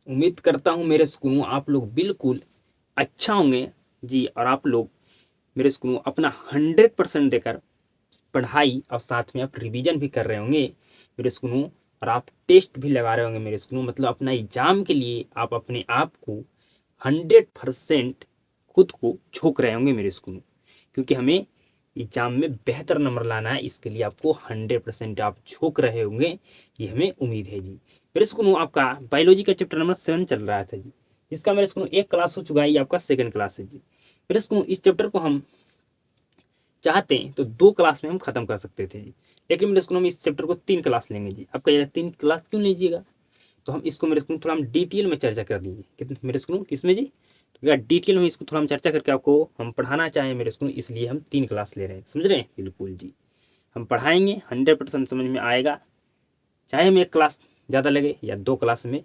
उम्मीद करता हूँ मेरे स्कूलों आप लोग बिल्कुल अच्छा होंगे जी, और आप लोग मेरे स्कूलों अपना 100% देकर पढ़ाई और साथ में आप रिवीजन भी कर रहे होंगे मेरे स्कूलों, और आप टेस्ट भी लगा रहे होंगे मेरे स्कूलों, मतलब अपना एग्जाम के लिए आप अपने आप को 100% खुद को झोंक रहे होंगे मेरे स्कूलों, क्योंकि हमें एग्जाम में बेहतर नंबर लाना है, इसके लिए आपको 100% आप झोंक रहे होंगे, ये हमें उम्मीद है जी। मेरे स्कूलों आपका बायोलॉजी का चैप्टर नंबर 7 चल रहा था जी, जिसका मेरे स्कूलों एक क्लास हो चुका है, ये आपका सेकंड क्लास है जी। मेरे स्कूलों इस चैप्टर को हम चाहते हैं तो 2 क्लास में हम खत्म कर सकते थे जी, लेकिन मेरे स्कूल में इस चैप्टर को 3 क्लास लेंगे जी। आप कहिएगा 3 क्लास क्यों लीजिएगा, तो हम इसको मेरे स्कूल थोड़ा हम डिटेल में चर्चा कर लेंगे। कितने मेरे स्कूल किस में जी, तो डिटेल में इसको थोड़ा हम चर्चा करके आपको हम पढ़ाना चाहें मेरे स्कूल, इसलिए हम 3 क्लास ले रहे हैं, समझ रहे हैं बिल्कुल जी। हम पढ़ाएंगे 100% समझ में आएगा, चाहे हमें 1 क्लास ज़्यादा लगे या 2 क्लास में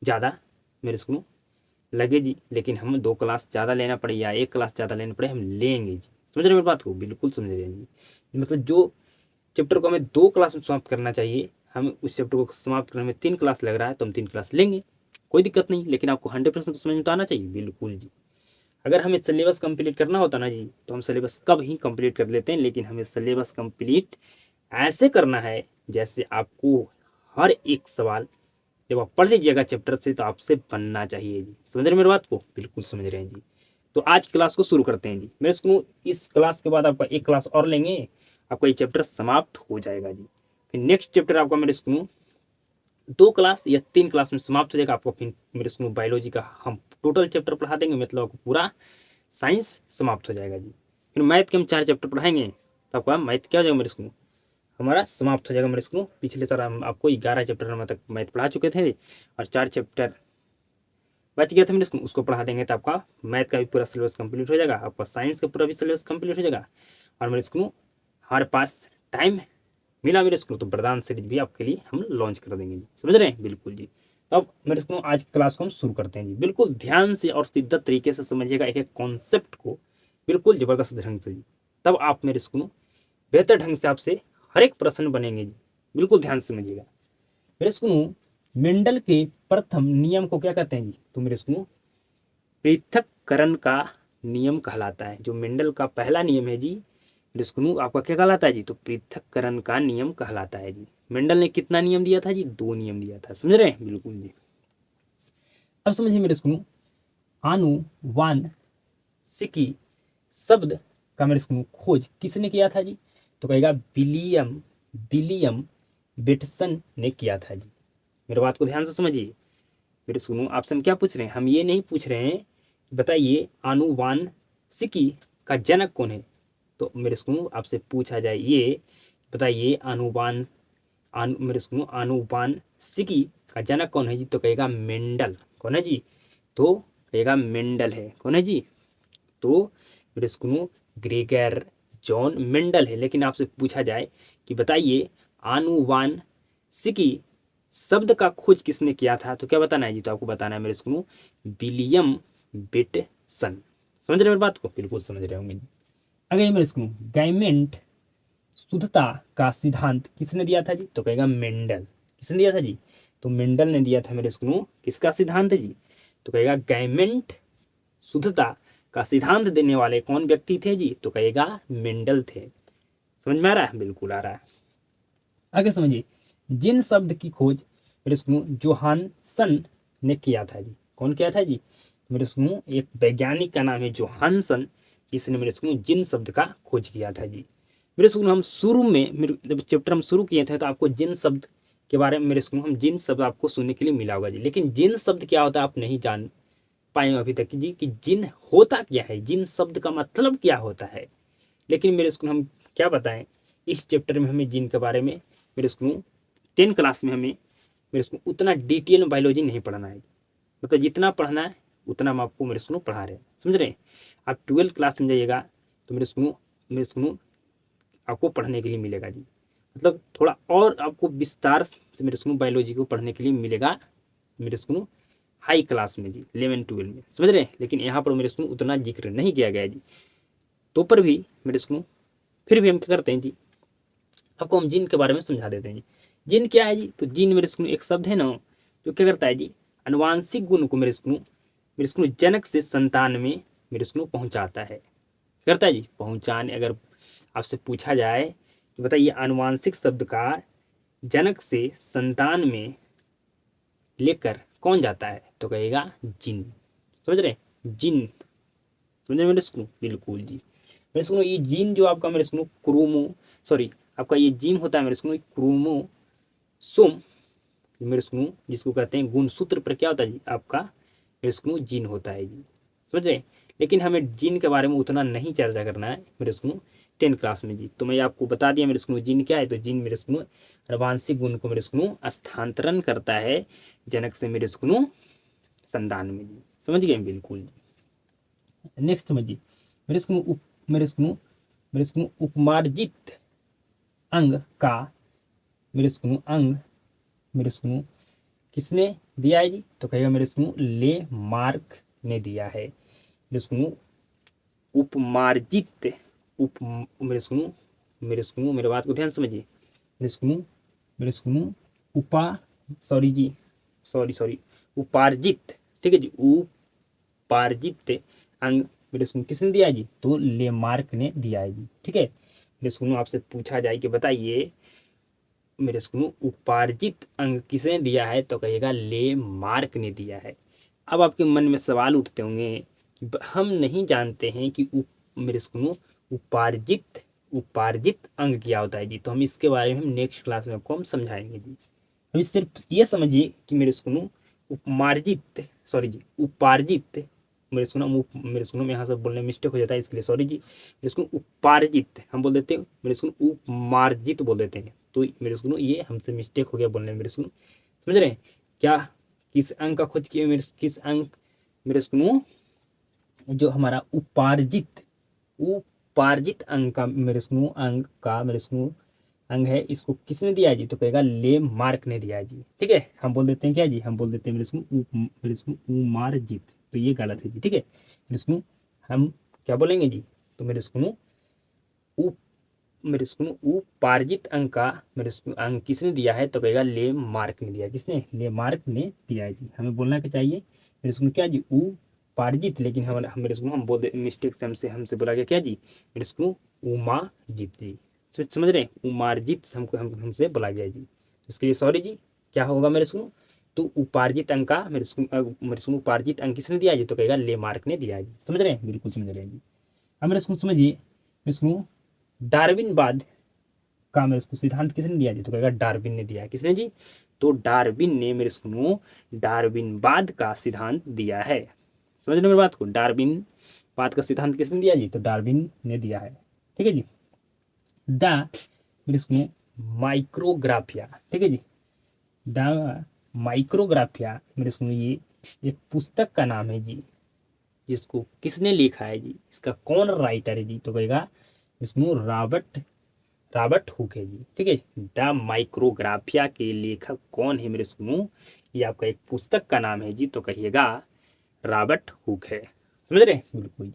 ज़्यादा मेरे स्कूल लगे जी, लेकिन हम 2 क्लास ज़्यादा लेना पड़े या 1 क्लास ज़्यादा लेना पड़े, हम लेंगे जी। समझ रहे हैं मेरी बात को, बिल्कुल समझ रहे हैं जी। मतलब जो चैप्टर को हमें 2 क्लास में समाप्त करना चाहिए, हमें उस चैप्टर को समाप्त करने में 3 क्लास लग रहा है, तो हम 3 क्लास लेंगे, कोई दिक्कत नहीं, लेकिन आपको 100% तो समझ में तो आना चाहिए बिल्कुल जी। अगर हमें सिलेबस कंप्लीट करना होता ना जी, तो हम सिलेबस कब ही कंप्लीट कर लेते हैं, लेकिन हमें सिलेबस कंप्लीट ऐसे करना है जैसे आपको हर एक सवाल जब आप पढ़ लीजिएगा चैप्टर से तो आपसे बनना चाहिए जी। समझ रहे हैं मेरी बात को, बिल्कुल समझ रहे हैं जी। तो आज क्लास को शुरू करते हैं जी। मेरे स्कूल इस क्लास के बाद आपका 1 क्लास और लेंगे, आपका ये चैप्टर समाप्त हो जाएगा जी। फिर नेक्स्ट चैप्टर आपका मेरे स्कूल 2 क्लास या 3 क्लास में समाप्त हो जाएगा आपको। फिर मेरे स्कूल बायोलॉजी का हम टोटल चैप्टर पढ़ा देंगे, मतलब आपको पूरा साइंस समाप्त हो जाएगा जी। फिर मैथ के हम 4 चैप्टर पढ़ाएंगे, तो आपका मैथ क्या हो जाएगा मेरे स्कूल, हमारा समाप्त हो जाएगा मेरे स्कूल। पिछले साल हम आपको 11 चैप्टर नंबर तक मैथ पढ़ा चुके थे, और 4 चैप्टर बच गया था मेरे स्कूल, उसको पढ़ा देंगे तो आपका मैथ का भी पूरा सिलेबस कंप्लीट हो जाएगा, आपका साइंस का पूरा भी सिलेबस कंप्लीट हो जाएगा। और मेरे स्कूल हमारे पास टाइम मिला मेरे स्कूल, तो वरदान सीरीज भी आपके लिए हम लॉन्च कर देंगे जी। समझ रहे हैं बिल्कुल जी। तो अब मेरे स्कूल आज क्लास को हम शुरू करते हैं जी। बिल्कुल ध्यान से और सीधा तरीके से समझिएगा एक एक कॉन्सेप्ट को, बिल्कुल जबरदस्त ढंग से जी, तब आप मेरे स्कूल बेहतर ढंग से आपसे हर एक प्रश्न बनेंगे जी। बिल्कुल ध्यान से समझिएगा। मेरे स्कूल मेंडल के प्रथम नियम को क्या कहते हैं जी, तो मेरे स्कूल पृथक्करण का नियम कहलाता है। जो मेंडल का पहला नियम है जी मेरे स्कूल आपका क्या कहलाता है जी, तो पृथक्करण का नियम कहलाता है जी। मेंडल ने कितना नियम दिया था जी, 2 नियम दिया था, समझ रहे हैं बिल्कुल जी। अब समझिए मेरे स्कूल आनुवांशिकी शब्द का मेरे स्कूल खोज किसने किया था जी, तो कहेगा विलियम विलियम बेटसन ने किया था जी। मेरे बात को ध्यान से समझिए मेरे सुनो, आपसे हम क्या पूछ रहे हैं, हम ये नहीं पूछ रहे हैं बताइए आनुवांशिकी का जनक कौन है, तो मेरे सुनो आपसे पूछा जाए ये बताइए मेरे सुनो आनुवांशिकी का जनक कौन है जी, तो कहेगा मेंडल। कौन है जी, तो कहेगा मेंडल है। कौन है जी, तो मेरे सुनो ग्रेगर जॉन मेंडल है। लेकिन आपसे पूछा जाए कि बताइए आनुवांशिकी शब्द का खोज किसने किया था, तो क्या बताना है जी, तो आपको बताना है मेरे स्कूल विलियम बेटसन। समझ रहे हैं मेरी बात को, बिल्कुल समझ रहे होंगे जी। अगर ये मेरे स्कूल गाइमेंट शुद्धता का सिद्धांत किसने दिया था जी, तो कहेगा मेंडल। किसने दिया था जी, तो मेंडल ने दिया था मेरे स्कूल किसका सिद्धांत है जी, तो कहेगा गाइमेंट शुद्धता का सिद्धांत देने वाले कौन व्यक्ति थे जी, तो कहेगा मेंडल थे। समझ में आ रहा है, बिल्कुल आ रहा है। आगे समझिए जिन शब्द की खोज मेरे सुनो जोहानसन ने किया था जी। कौन किया था जी, मेरे सुनो एक वैज्ञानिक का नाम है जोहानसन, इसने मेरे सुनो जिन शब्द का खोज किया था जी। मेरे सुनो हम शुरू में मेरे जब चैप्टर हम शुरू किए थे तो आपको जिन शब्द के बारे में मेरे सुनो हम जिन शब्द आपको सुनने के लिए मिला होगा जी, लेकिन जिन शब्द क्या होता है आप नहीं जान पाए अभी तक जी कि जिन होता क्या है, जिन शब्द का मतलब क्या होता है। लेकिन मेरे स्कूल हम क्या बताएं, इस चैप्टर में हमें जिन के बारे में मेरे स्कूल 10 क्लास में हमें मेरे स्कूल उतना डिटेल में बायोलॉजी नहीं पढ़ना है, मतलब जितना पढ़ना है उतना हम आपको मेरे स्कूल पढ़ा रहे हैं। समझ रहे हैं, आप 12 क्लास में जाइएगा तो मेरे स्कूल आपको पढ़ने के लिए मिलेगा जी, मतलब थोड़ा और आपको विस्तार से मेरे स्कूल बायोलॉजी को पढ़ने के लिए मिलेगा मेरे स्कूल हाई क्लास में जी, 11-12 में। समझ रहे हैं, लेकिन यहाँ पर मेरे स्कूल उतना जिक्र नहीं किया गया जी। तो पर भी मेरे स्कूल फिर भी हम क्या करते हैं जी, आपको हम जिन के बारे में समझा देते हैं जी। जिन क्या है जी, तो जिन मेरे स्कूल एक शब्द है ना जो क्या करता है जी, अनुवांशिक गुण को मेरे स्कूल जनक से संतान में मेरे स्कूल पहुंचाता है। करता है जी पहुंचाने। अगर आपसे पूछा जाए कि बताइए आनुवांशिक शब्द का जनक से संतान में लेकर कौन जाता है, तो कहेगा जीन। समझ रहे जीन, समझ रहे मेरे स्कूल, बिल्कुल जी। मेरे स्कूल ये जीन जो आपका मेरे स्कूल क्रोमो सॉरी आपका ये जीन होता है मेरे स्कूल क्रोमोसोम मेरे स्कूल, जिसको कहते हैं गुणसूत्र पर क्या होता है जी आपका मेरे स्कूल जीन होता है जी। समझ रहे। लेकिन हमें जीन के बारे में उतना नहीं चर्चा करना है मेरे स्कूल 10 क्लास में जी। तो मैं आपको बता दिया मेरे स्कूल जीन क्या है। तो जीन मेरे स्कूल आनुवांशिक गुण को मेरे स्कूल स्थानांतरण करता है जनक से मेरे स्कूल संतान में जी। समझ गए बिल्कुल जी। नेक्स्ट समझिए मेरे स्कूल उपमार्जित अंग का मेरे स्कूल किसने दिया है जी, तो कहेगा मेरे स्कूल ले मार्क ने दिया है। मेरे स्कूल उपमार्जित उप मेरे स्कूल मेरे बात को ध्यान समझिए। मेरे स्कूल उपा सॉरी जी सॉरी उपार्जित, ठीक है जी, उपार्जित अंग मेरे स्कूल किसने दिया है जी, तो लेमार्क ने दिया है जी। ठीक है। मेरे स्कूल आपसे पूछा जाए कि बताइए मेरे स्कूल उपार्जित अंग किसने दिया है, तो कहिएगा लेमार्क ने दिया है। अब आपके मन में सवाल उठते होंगे कि हम नहीं जानते हैं कि मेरे स्कूल उपार्जित उपार्जित अंग क्या होता है जी। तो हम इसके बारे में हम नेक्स्ट क्लास में आपको हम समझाएंगे जी। अभी सिर्फ ये समझिए कि मेरे स्कूल उपमार्जित सॉरी जी उपार्जित मेरे स्कूल में यहाँ से बोलने में मिस्टेक हो जाता है, इसके लिए सॉरी जी। मेरे स्कूल उपार्जित हम बोल देते हैं, मेरे स्कूल उपमार्जित बोल देते हैं। तो मेरे स्कूल ये हमसे मिस्टेक हो गया बोलने में मेरे स्कूल। समझ रहे हैं क्या, किस अंक का खोज किए किस अंक मेरे स्कूल जो हमारा उपार्जित अंक का मेरे स्कूल अंग है, इसको किसने दिया जी, तो कहेगा ले मार्क ने दिया जी। ठीक है। हम बोल देते हैं क्या जी, हम बोल देते हैं मेरे स्कूल उमार्जित, तो ये गलत है जी। ठीक है। मेरे स्कूल हम क्या बोलेंगे जी, तो मेरे स्कूल उपार्जित अंक का मेरे स्कूल अंक किसने दिया है, तो कहेगा ले मार्क ने दिया। किसने, ले मार्क ने दिया है जी। हमें बोलना क्या चाहिए मेरे स्कूल क्या जी उपार्जित, लेकिन हम मेरे स्कूल हम बोल मिस्टेक से हमसे बोला गया क्या जी मेरे स्कूल उमार्जित जी। समझ रहे हैं, उमार्जित हमको हमसे बोला गया जी। इसके लिए सॉरी जी। क्या होगा मेरे स्कूल, तो उपार्जित अंक का मेरे स्कूल उपार्जित अंक किसने दिया जी, तो कहेगा ले मार्क ने दिया जी। समझ रहे हैं, बिल्कुल समझ रहे हैं जी। अब मेरे स्कूल समझिए मेरे स्कूल डार्विनवाद का मेरे को सिद्धांत किसने दिया जी, तो कहेगा डार्विन ने दिया। किसने जी, तो डार्विन ने मेरे को डार्विनवाद का सिद्धांत दिया है। समझ रहे मेरी बात को, डार्विनवाद का सिद्धांत किसने दिया जी, तो डार्विन ने दिया है। ठीक है जी। द मेरे को माइक्रोग्राफिया, ठीक है जी, द माइक्रोग्राफिया मेरे को ये एक पुस्तक का नाम है जी, जिसको किसने लिखा है जी, इसका कौन राइटर है जी, तो कहेगा इसमें रॉबर्ट हुक है जी। ठीक है। द माइक्रोग्राफिया के लेखक कौन है मेरे स्कूल, ये आपका एक पुस्तक का नाम है जी, तो कहिएगा रॉबर्ट हुक है। समझ रहे बिल्कुल।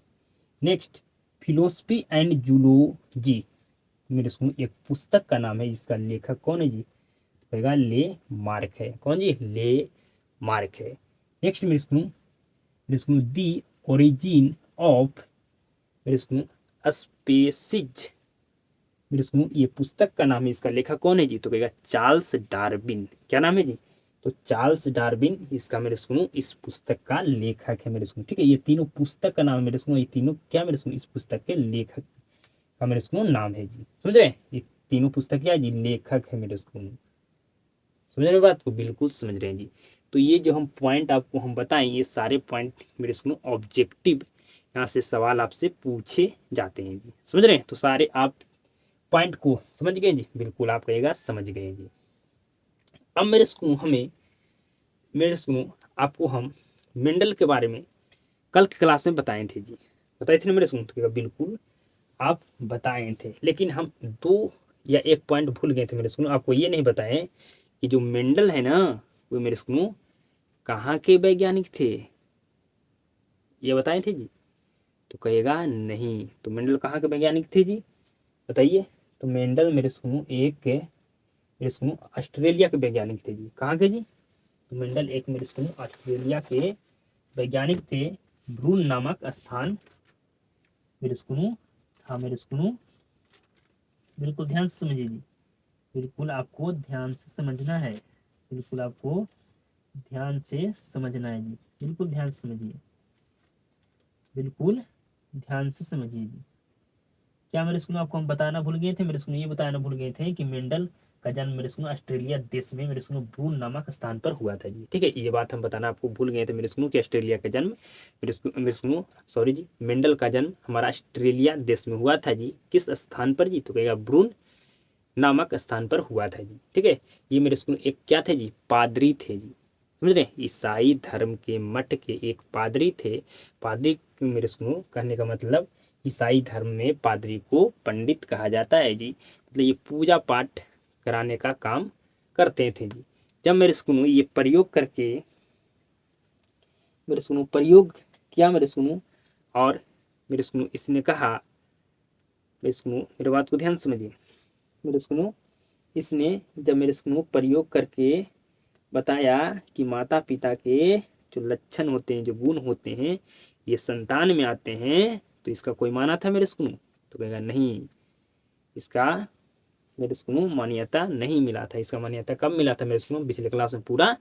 नेक्स्ट फिलोसफी एंड जूलॉजी मेरे स्कूल एक पुस्तक का नाम है, जिसका लेखक कौन है जी, तो कहेगा ले मार्क है। कौन जी, ले मार्क है। नेक्स्ट मेरे स्कूल दी ओरिजिन ऑफ मेरे स्कूल स्पीसीज मेरे स्कूल ये पुस्तक का नाम है, इसका लेखक कौन है जी, तो कहेगा चार्ल्स डार्विन। क्या नाम है जी, तो चार्ल्स डार्विन इसका मेरे स्कूल इस पुस्तक का लेखक है मेरे स्कूल। ठीक है। ये तीनों पुस्तक का नाम है मेरे स्कूल, ये तीनों क्या मेरे स्कूल इस पुस्तक के लेखक का मेरे स्कूल नाम है जी। समझ रहे हैं, ये तीनों पुस्तक क्या है जी, लेखक है मेरे स्कूल। समझ रहे बात को, बिल्कुल समझ रहे हैं जी। तो ये जो हम पॉइंट आपको हम बताएं, ये सारे पॉइंट मेरे स्कूल ऑब्जेक्टिव यहाँ से सवाल आपसे पूछे जाते हैं जी। समझ रहे हैं, तो सारे आप पॉइंट को समझ गए जी, बिल्कुल आप कहेगा समझ गए जी। अब मेरे स्कूल आपको हम मेंडल के बारे में कल की क्लास में बताए थे जी, बताए थे ना मेरे स्कूल, तो बिल्कुल आप बताए थे, लेकिन हम 2 या 1 पॉइंट भूल गए थे मेरे स्कूल। आपको ये नहीं बताएं कि जो मेंडल है ना, वो मेरे स्कूल कहाँ के वैज्ञानिक थे, ये बताए थे जी, तो कहेगा नहीं। तो मेंडल कहाँ के वैज्ञानिक थे जी, बताइए। तो मेंडल मेरे स्कूल ऑस्ट्रेलिया के वैज्ञानिक थे जी। कहाँ के जी, तो मेंडल एक मेरे स्कूल ऑस्ट्रेलिया के वैज्ञानिक थे। ब्रून नामक स्थान मेरे स्कूल था मेरे स्कूल। बिल्कुल ध्यान से समझिए जी, बिल्कुल आपको ध्यान से समझना है, बिल्कुल आपको ध्यान से समझना है जी, बिल्कुल ध्यान से समझिए, बिल्कुल ध्यान से समझिए जी। क्या मेरे स्कूल में आपको हम बताना भूल गए थे, मेरे स्कूल ये बताना भूल गए थे कि मेंडल का जन्म मेरे स्कूल ऑस्ट्रेलिया देश में मेरे स्कूल ब्रून नामक स्थान पर हुआ था जी। ठीक है, ये बात हम बताना आपको भूल गए थे मेरे स्कूल कि ऑस्ट्रेलिया का जन्म मेरे स्कूल सॉरी जी, मेंडल का जन्म हमारा ऑस्ट्रेलिया देश में हुआ था जी। किस स्थान पर जी, तो कहेगा ब्रून नामक स्थान पर हुआ था जी। ठीक है, ये मेरे स्कूल एक क्या थे जी, पादरी थे जी, समझ रहे, ईसाई धर्म के मठ के एक पादरी थे। पादरी मेरे स्कूल कहने का मतलब ईसाई धर्म में पादरी को पंडित कहा जाता है जी, मतलब ये पूजा पाठ कराने का काम करते थे जी। जब मेरे स्कूल ये प्रयोग करके मेरे स्कूल प्रयोग किया मेरे स्कूल, और मेरे स्कूल इसने कहा, मेरे स्कूल मेरे बात को ध्यान समझिए, मेरे स्कूल इसने जब मेरे स्कूल प्रयोग करके बताया कि माता पिता के जो लक्षण होते हैं, जो गुण होते हैं, ये संतान में आते हैं, तो इसका कोई माना था मेरे स्कूल, तो कहेगा नहीं, इसका मेरे स्कूल मान्यता नहीं मिला था। इसका मान्यता कब मिला था मेरे स्कूल, पिछले क्लास में पूरा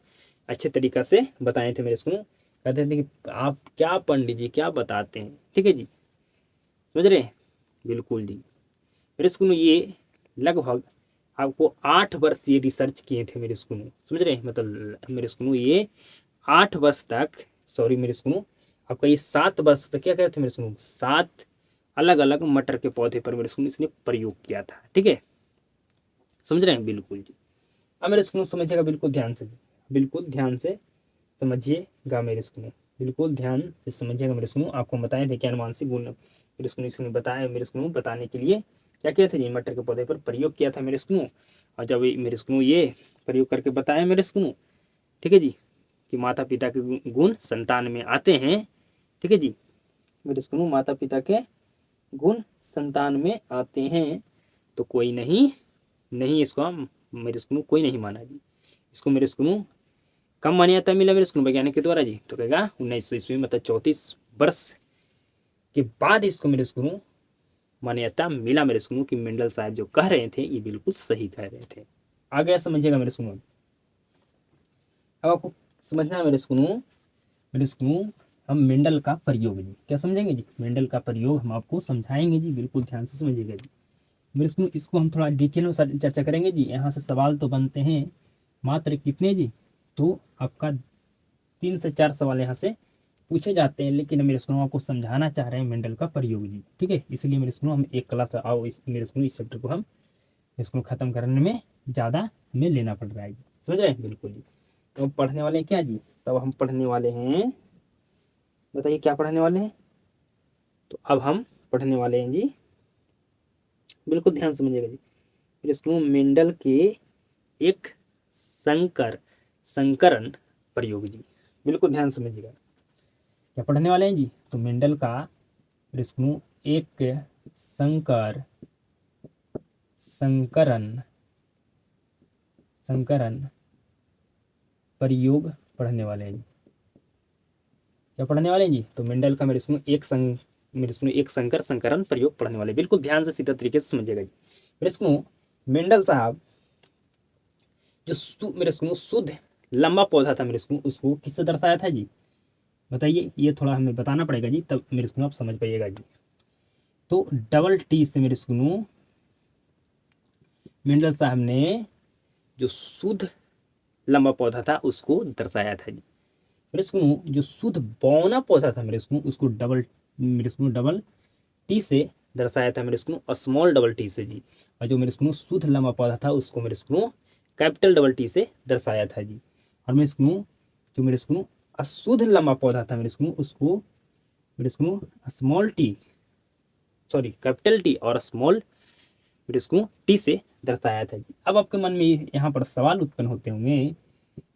अच्छे तरीका से बताए थे मेरे स्कूल। कहते थे कि आप क्या पंडित जी क्या बताते हैं, ठीक है जी, समझ रहे हैं, बिल्कुल जी। मेरे स्कूल में ये लगभग आपको 8 वर्ष ये रिसर्च किए थे मेरे स्कूल में, समझ रहे हैं, मतलब मेरे स्कूल में ये 8 वर्ष तक, सॉरी मेरे स्कूल आपका ये 7 वर्ष तक क्या करे थे मेरे स्कूल, 7 अलग अलग मटर के पौधे पर मेरे स्कूल इसने प्रयोग किया था। ठीक है, समझ रहे हैं, बिल्कुल जी। अब मेरे स्कूल समझिएगा, बिल्कुल ध्यान से, बिल्कुल ध्यान से समझिएगा मेरे स्कूल, बिल्कुल ध्यान से समझिएगा मेरे स्कूल। आपको बताए थे कि अनुवांशिक गुण मेरे स्कूल इसने बताया, मेरे स्कूल बताने के लिए क्या किया था जी, मटर के पौधे पर प्रयोग किया था मेरे स्कूल। और जब मेरे स्कूल ये प्रयोग करके बताया मेरे स्कूल, ठीक है जी, कि माता पिता के गुण संतान में आते हैं, ठीक है जी, मेरे स्कूल माता पिता के गुण संतान में आते हैं, तो कोई नहीं, नहीं इसको मेरे स्कूल कोई नहीं माना जी। इसको मेरे स्कूल कब मान्यता मिला मेरे स्कूल वैज्ञानिक के द्वारा जी, तो कहेगा 1900 ईस्वी, मतलब 34 वर्ष के बाद इसको मेरे स्कूल मान्यता मिला मेरे स्कूल कि मेंडल साहब जो कह रहे थे ये बिल्कुल सही कह रहे थे। आ गया समझिएगा मेरे स्कूल। अब आपको समझना है मेरे स्कूल हम मेंडल का प्रयोग जी क्या समझेंगे जी, मेंडल का प्रयोग हम आपको समझाएंगे जी, बिल्कुल ध्यान से समझिएगा जी। मेरे स्कूल इसको हम थोड़ा डिटेल में चर्चा करेंगे जी। यहाँ से सवाल तो बनते हैं मात्र कितने जी, तो आपका 3 से 4 सवाल यहाँ से पूछे जाते हैं, लेकिन मेरे स्कूल आपको समझाना चाह रहे हैं मेंडल का प्रयोग जी। ठीक है, इसलिए मेरे स्कूल हम एक क्लास आओ मेरे स्कूल इस चैप्टर को हम इसको खत्म करने में ज़्यादा हमें लेना पड़ रहा है, समझ रहे हैं, बिल्कुल जी। तो पढ़ने वाले हैं क्या जी, तब हम पढ़ने वाले हैं, बताइए क्या पढ़ने वाले हैं, तो अब हम पढ़ने वाले हैं जी, बिल्कुल ध्यान समझिएगा जी। मेरे स्कूल मेंडल के एक संकरण प्रयोग जी, बिल्कुल ध्यान समझिएगा। क्या पढ़ने वाले हैं जी, तो मेंडल का मेरे स्कूल एक संकरण संकरण प्रयोग पढ़ने वाले हैं जी। क्या पढ़ने वाले हैं जी, तो मेंडल का मेरे स्कूल एक संकरण प्रयोग पढ़ने वाले, बिल्कुल ध्यान से सीधा तरीके से समझिएगा जी। मेरे स्कूल मेंडल साहब जो मेरे स्कूल शुद्ध लंबा पौधा था मेरे स्कूल, उसको किससे दर्शाया था जी, बताइए, ये थोड़ा हमें बताना पड़ेगा जी, तब मेरे स्कूल आप समझ पाइएगा जी। तो डबल टी से मेरे स्कूल मेंडल साहब ने जो शुद्ध लंबा पौधा था उसको दर्शाया था जी। मेरे स्कूल जो शुद्ध बौना पौधा था मेरे स्कूल उसको डबल टी से दर्शाया था मेरे स्कूल, स्मॉल डबल टी से जी। और जो मेरे स्कूल शुद्ध लंबा पौधा था उसको मेरे स्कूल कैपिटल डबल टी से दर्शाया था जी। और मेरे स्कूल जो मेरे स्कूल अशुद्ध लंबा पौधा था मेरे स्कूल उसको मेरे school small T, sorry capital T और स्मॉल मेरे स्कूल टी से दर्शाया था जी। अब आपके मन में यहाँ पर सवाल उत्पन्न होते होंगे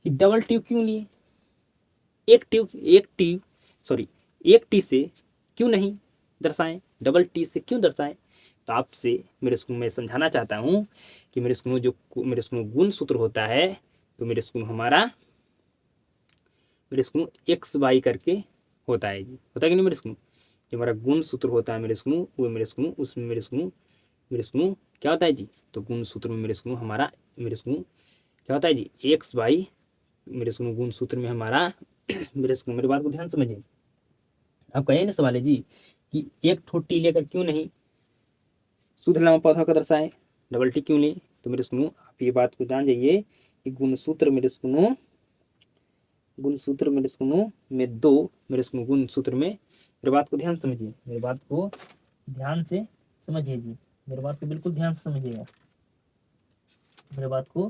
कि डबल टी क्यों लिए, एक टी से क्यों नहीं दर्शाएं, डबल टी से क्यों दर्शाएं। तो आपसे मेरे स्कूल में समझाना चाहता हूँ कि मेरे स्कूल गुण सूत्र होता है, तो मेरे स्कूल हमारा मेरे स्कूल एक्स वाई करके होता है जी, होता है कि नहीं मेरे स्कूल। जो हमारा गुण सूत्र होता है मेरे स्कूल, वो मेरे स्कूल उसमें मेरे स्कूल क्या होता है जी, तो गुण सूत्र में मेरे स्कूल हमारा मेरे स्कूल क्या होता है जी, एक्स वाई मेरे स्कूल गुण सूत्र में हमारा मेरे स्कूल, मेरी बात को ध्यान समझिए। अब कहे ना सवाल है जी कि एक ठोटी लेकर क्यों नहीं शुद्ध लंबा पौधा को दर्शाए, डबल टी क्यों लें, तो मेरे सुनो आप ये बात को जान जाइए कि गुणसूत्र मेरे सुनो, गुणसूत्र मेरे सुनो में दो, मेरे सुनो गुणसूत्र में, मेरे बात को ध्यान समझिए, मेरे बात को ध्यान से समझिए जी, मेरे बात को बिल्कुल ध्यान से समझिएगा, मेरे बात को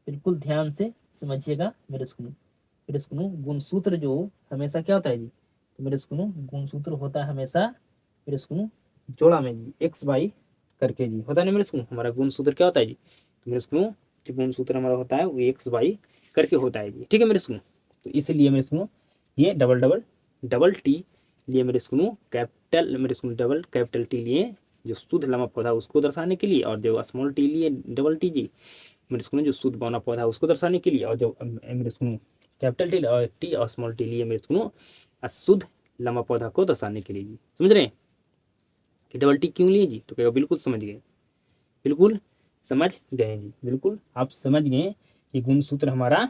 बिल्कुल ध्यान से समझिएगा मेरे सुनो गुणसूत्र जो हमेशा क्या होता है जी, तो मेरे सुनो गुणसूत्र होता है हमेशा मेरे सुनो जोड़ा में जी, एक्स वाई करके जी, होता है ना मेरे स्कूल। हमारा गुण सूत्र क्या होता है जी, तो मेरे स्कूल जो गुण सूत्र हमारा होता है वो एक्स वाई करके होता है जी, ठीक है मेरे स्कूल। तो इसलिए मेरे स्कूल ये डबल टी लिए मेरे स्कूल कैपिटल, मेरे स्कूल डबल कैपिटल टी लिए जो शुद्ध लंबा पौधा उसको दर्शाने के लिए, और जो स्मॉल टी लिए डबल टी जी मेरे स्कूल जो शुद्ध बौना पौधा उसको दर्शाने के लिए, और जो मेरे स्कूल कैपिटल टी और स्मॉल टी लिए मेरे स्कूल शुद्ध लंबा पौधा को दर्शाने के लिए जी, समझ रहे हैं कि डबल टी क्यों लिए जी, तो कहेगा बिल्कुल समझ गए, बिल्कुल समझ गए जी, बिल्कुल आप समझ गए कि गुणसूत्र हमारा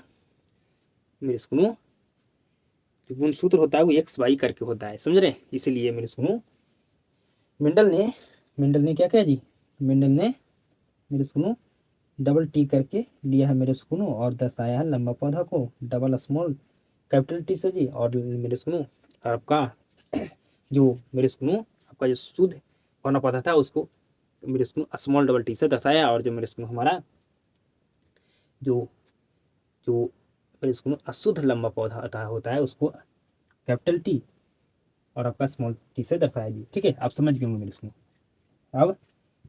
मेरे सुनो जो गुणसूत्र होता है वो एक्स वाई करके होता है, समझ रहे हैं। इसीलिए मेरे सुनो मेंडल ने क्या किया जी, मेंडल ने मेरे सुनो डबल टी करके लिया है मेरे सुनो, और दर्शाया है लंबा पौधा को डबल स्मॉल कैपिटल टी से जी, और मेरे सुनो आपका जो मेरे सुनो आपका जो शुद्ध होना पौधा था उसको मेरे स्कूल स्मॉल डबल टी से दर्शाया, और जो मेरे स्कूल हमारा जो जो मेरे स्कूल अशुद्ध लंबा पौधा होता है उसको कैपिटल टी और आपका स्मॉल टी से दर्शाया जी, ठीक है। आप समझ गए होंगे मेरे स्कूल, अब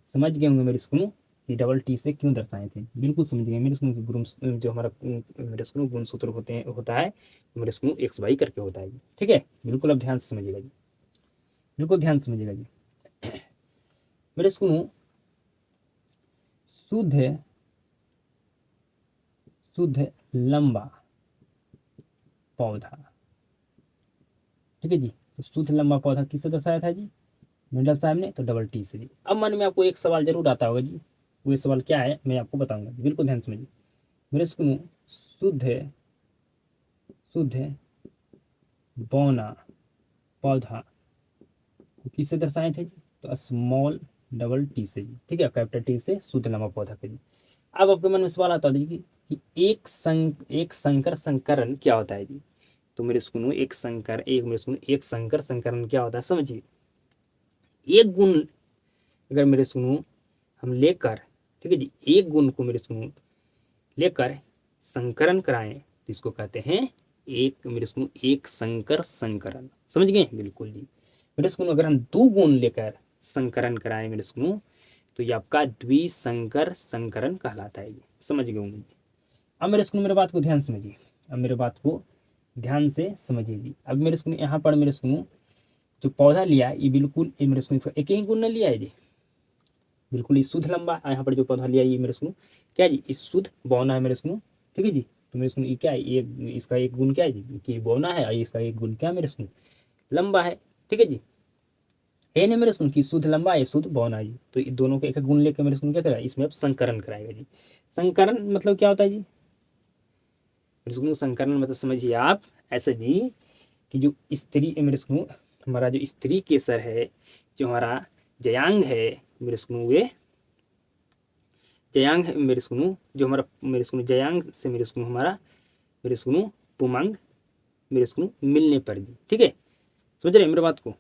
समझ गए होंगे मेरे स्कूल कि डबल टी से क्यों दर्शाए थे, बिल्कुल समझ गए मेरे स्कूल के गुण जो हमारा मेरे स्कूल गुण सूत्र होता है मेरे स्कूल एक्स वाई करके होता है जी, ठीक है। बिल्कुल अब ध्यान से समझिएगा जी, बिल्कुल ध्यान से समझिएगा जी। मेरे स्कूल शुद्ध शुद्ध लंबा पौधा, ठीक है जी। तो शुद्ध लंबा पौधा किससे दर्शाया था जी, मेंडल साहब ने, तो डबल टी से जी। अब मन में आपको एक सवाल जरूर आता होगा जी, वो सवाल क्या है मैं आपको बताऊंगा जी, बिल्कुल ध्यान समझिए। मेरे सुनो शुद्ध शुद्ध बौना पौधा को किससे दर्शाए थे जी, तो स्मॉल डबल टी से जी, ठीक है, कैपिटल टी से शुद्ध लंबा पौधा का जी। अब आपके मन में सवाल आता है कि एक संकर संकरण क्या होता है जी, तो मेरे सुनो एक संकर संकरण क्या होता है समझिए। एक गुण अगर मेरे सुनो हम लेकर, ठीक है जी, एक गुण को मेरे सुनो लेकर संकरण कराएं तो इसको कहते हैं एक मेरे सुनो एक संकर संकरण, समझ गए बिल्कुल जी। मेरे सुनो अगर हम दो गुण लेकर संकरण कराएं मेरे सुनो तो ये आपका द्विसंकर संकरण कहलाता है जी, समझ गए होंगे। अब मेरे सुनो मेरे बात को ध्यान समझिए, अब मेरे बात को ध्यान से समझिए जी। अब मेरे सुनो यहाँ पर मेरे सुनो जो पौधा लिया ये बिल्कुल ये मेरे सुनो इसका एक ही गुण न लिया है जी, बिल्कुल ये शुद्ध लंबा। यहाँ पर जो पौधा लिया ये मेरे सुनो क्या है जी, इस शुद्ध बौना है मेरे सुनो, ठीक है जी। तो मेरे सुनो ये क्या है, ये इसका एक गुण क्या है जी कि बौना है, और इसका एक गुण क्या है मेरे सुनो लंबा है, ठीक है जी। है ना मेरे सुनो कि शुद्ध लंबा है शुद्ध बौना है जी, तो ये दोनों के एक गुण लेकर मेरे सुनो क्या करेगा, इसमें अब संकरण कराएगा जी। संकरण मतलब क्या होता है जी, मेरे सुनो संकरण मतलब समझिए आप ऐसा जी कि जो स्त्री मेरे सुनो हमारा जो स्त्री केसर है, जो हमारा जयांग है मेरे सुनो वे जयांग है मेरे सुनो, जो हमारा मेरे सुनो जयांग से मेरे सुनो हमारा मेरे सुनो पुमंग मेरे सुनो मिलने पर जी, ठीक है। समझ रहे मेरे बात को,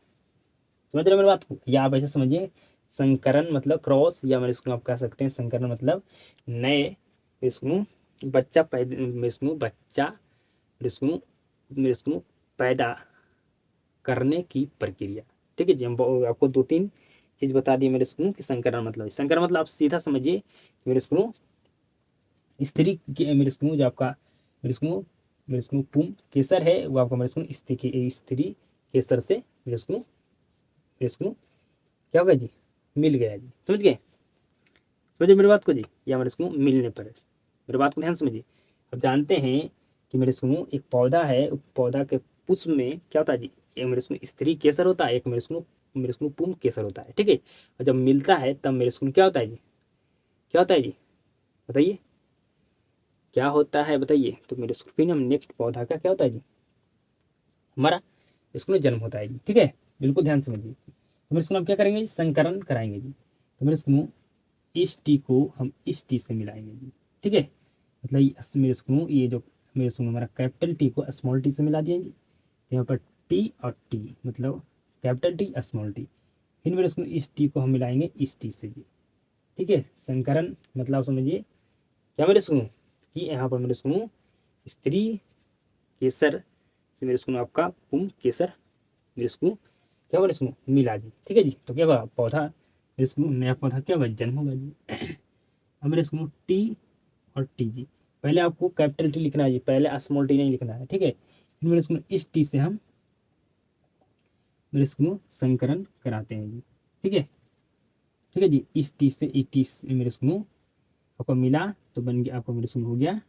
समझ रहे मेरे बात को, या आप ऐसे समझिए संकरण मतलब क्रॉस, या मेरे सुनो आप कह सकते हैं संकरण मतलब नए मेरे सुनो बच्चा पैदा मेरे सुनो बच्चा मेरे सुनो पैदा करने की प्रक्रिया, ठीक है जी। हम आपको दो तीन चीज बता दिए मेरे सुनो कि संकरण मतलब आप सीधा समझिए मेरे सुनो स्त्री के मेरे सुनो जो आपका मेरे सुनो पुम केसर है वो आपका मेरे सुनो स्त्री केसर से मेरे सुनो क्या होगा जी, मिल गया जी, समझ गए, समझिए मेरी बात को जी, या मेरे सुनो मिलने पर, मेरी बात को ध्यान समझिए। अब जानते हैं कि मेरे सुनो एक पौधा है, पौधा के पुष्प में क्या होता है जी, एक मेरे सुनो स्त्री केसर होता है, एक मेरे सुनो पुंग केसर होता है, ठीक है। और जब मिलता है तब मेरे सुनो क्या होता है जी, क्या होता है जी, बताइए क्या होता है बताइए। तो मेरे सुनो फिर हम नेक्स्ट पौधा का क्या होता है जी, हमारा इसमें जन्म होता है जी, ठीक है। बिल्कुल ध्यान से समझिए। तो मेरे सुनो हम क्या करेंगे जी, संकरण कराएंगे जी। तो मेरे सुनो इस टी को हम इस टी से मिलाएंगे जी, ठीक है। मतलब मेरे सुनो ये जो मेरे सुनो हमारा कैपिटल टी को स्मॉल टी से मिला दिया जी। तो यहाँ पर टी और टी मतलब कैपिटल टी स्मॉल टी, फिर मेरे सुनो इस टी को हम मिलाएंगे इस टी से जी, ठीक है। संकरण मतलब आप समझिए क्या मेरे सुनो कि यहाँ पर मेरे सुनो स्त्री केसर से मेरे सुनो आपका पुम केसर मेरे सुनो क्या मेरे सुनो मिला जी, ठीक है जी। तो क्या होगा पौधा मेरे सुनो नया पौधा क्या होगा, जन्म होगा जी। अब मेरे सुनो टी और टी जी, पहले आपको कैपिटल टी लिखना है जी, पहले स्मॉल टी नहीं लिखना है, ठीक है। फिर मेरे सुनो इस टी से हम मेरे सुनो संकरण कराते हैं जी, ठीक है, ठीक है जी। इस टी से ई टी से मेरे सुनो आपको मिला तो बन गया आपको मेरे सुनो हो गया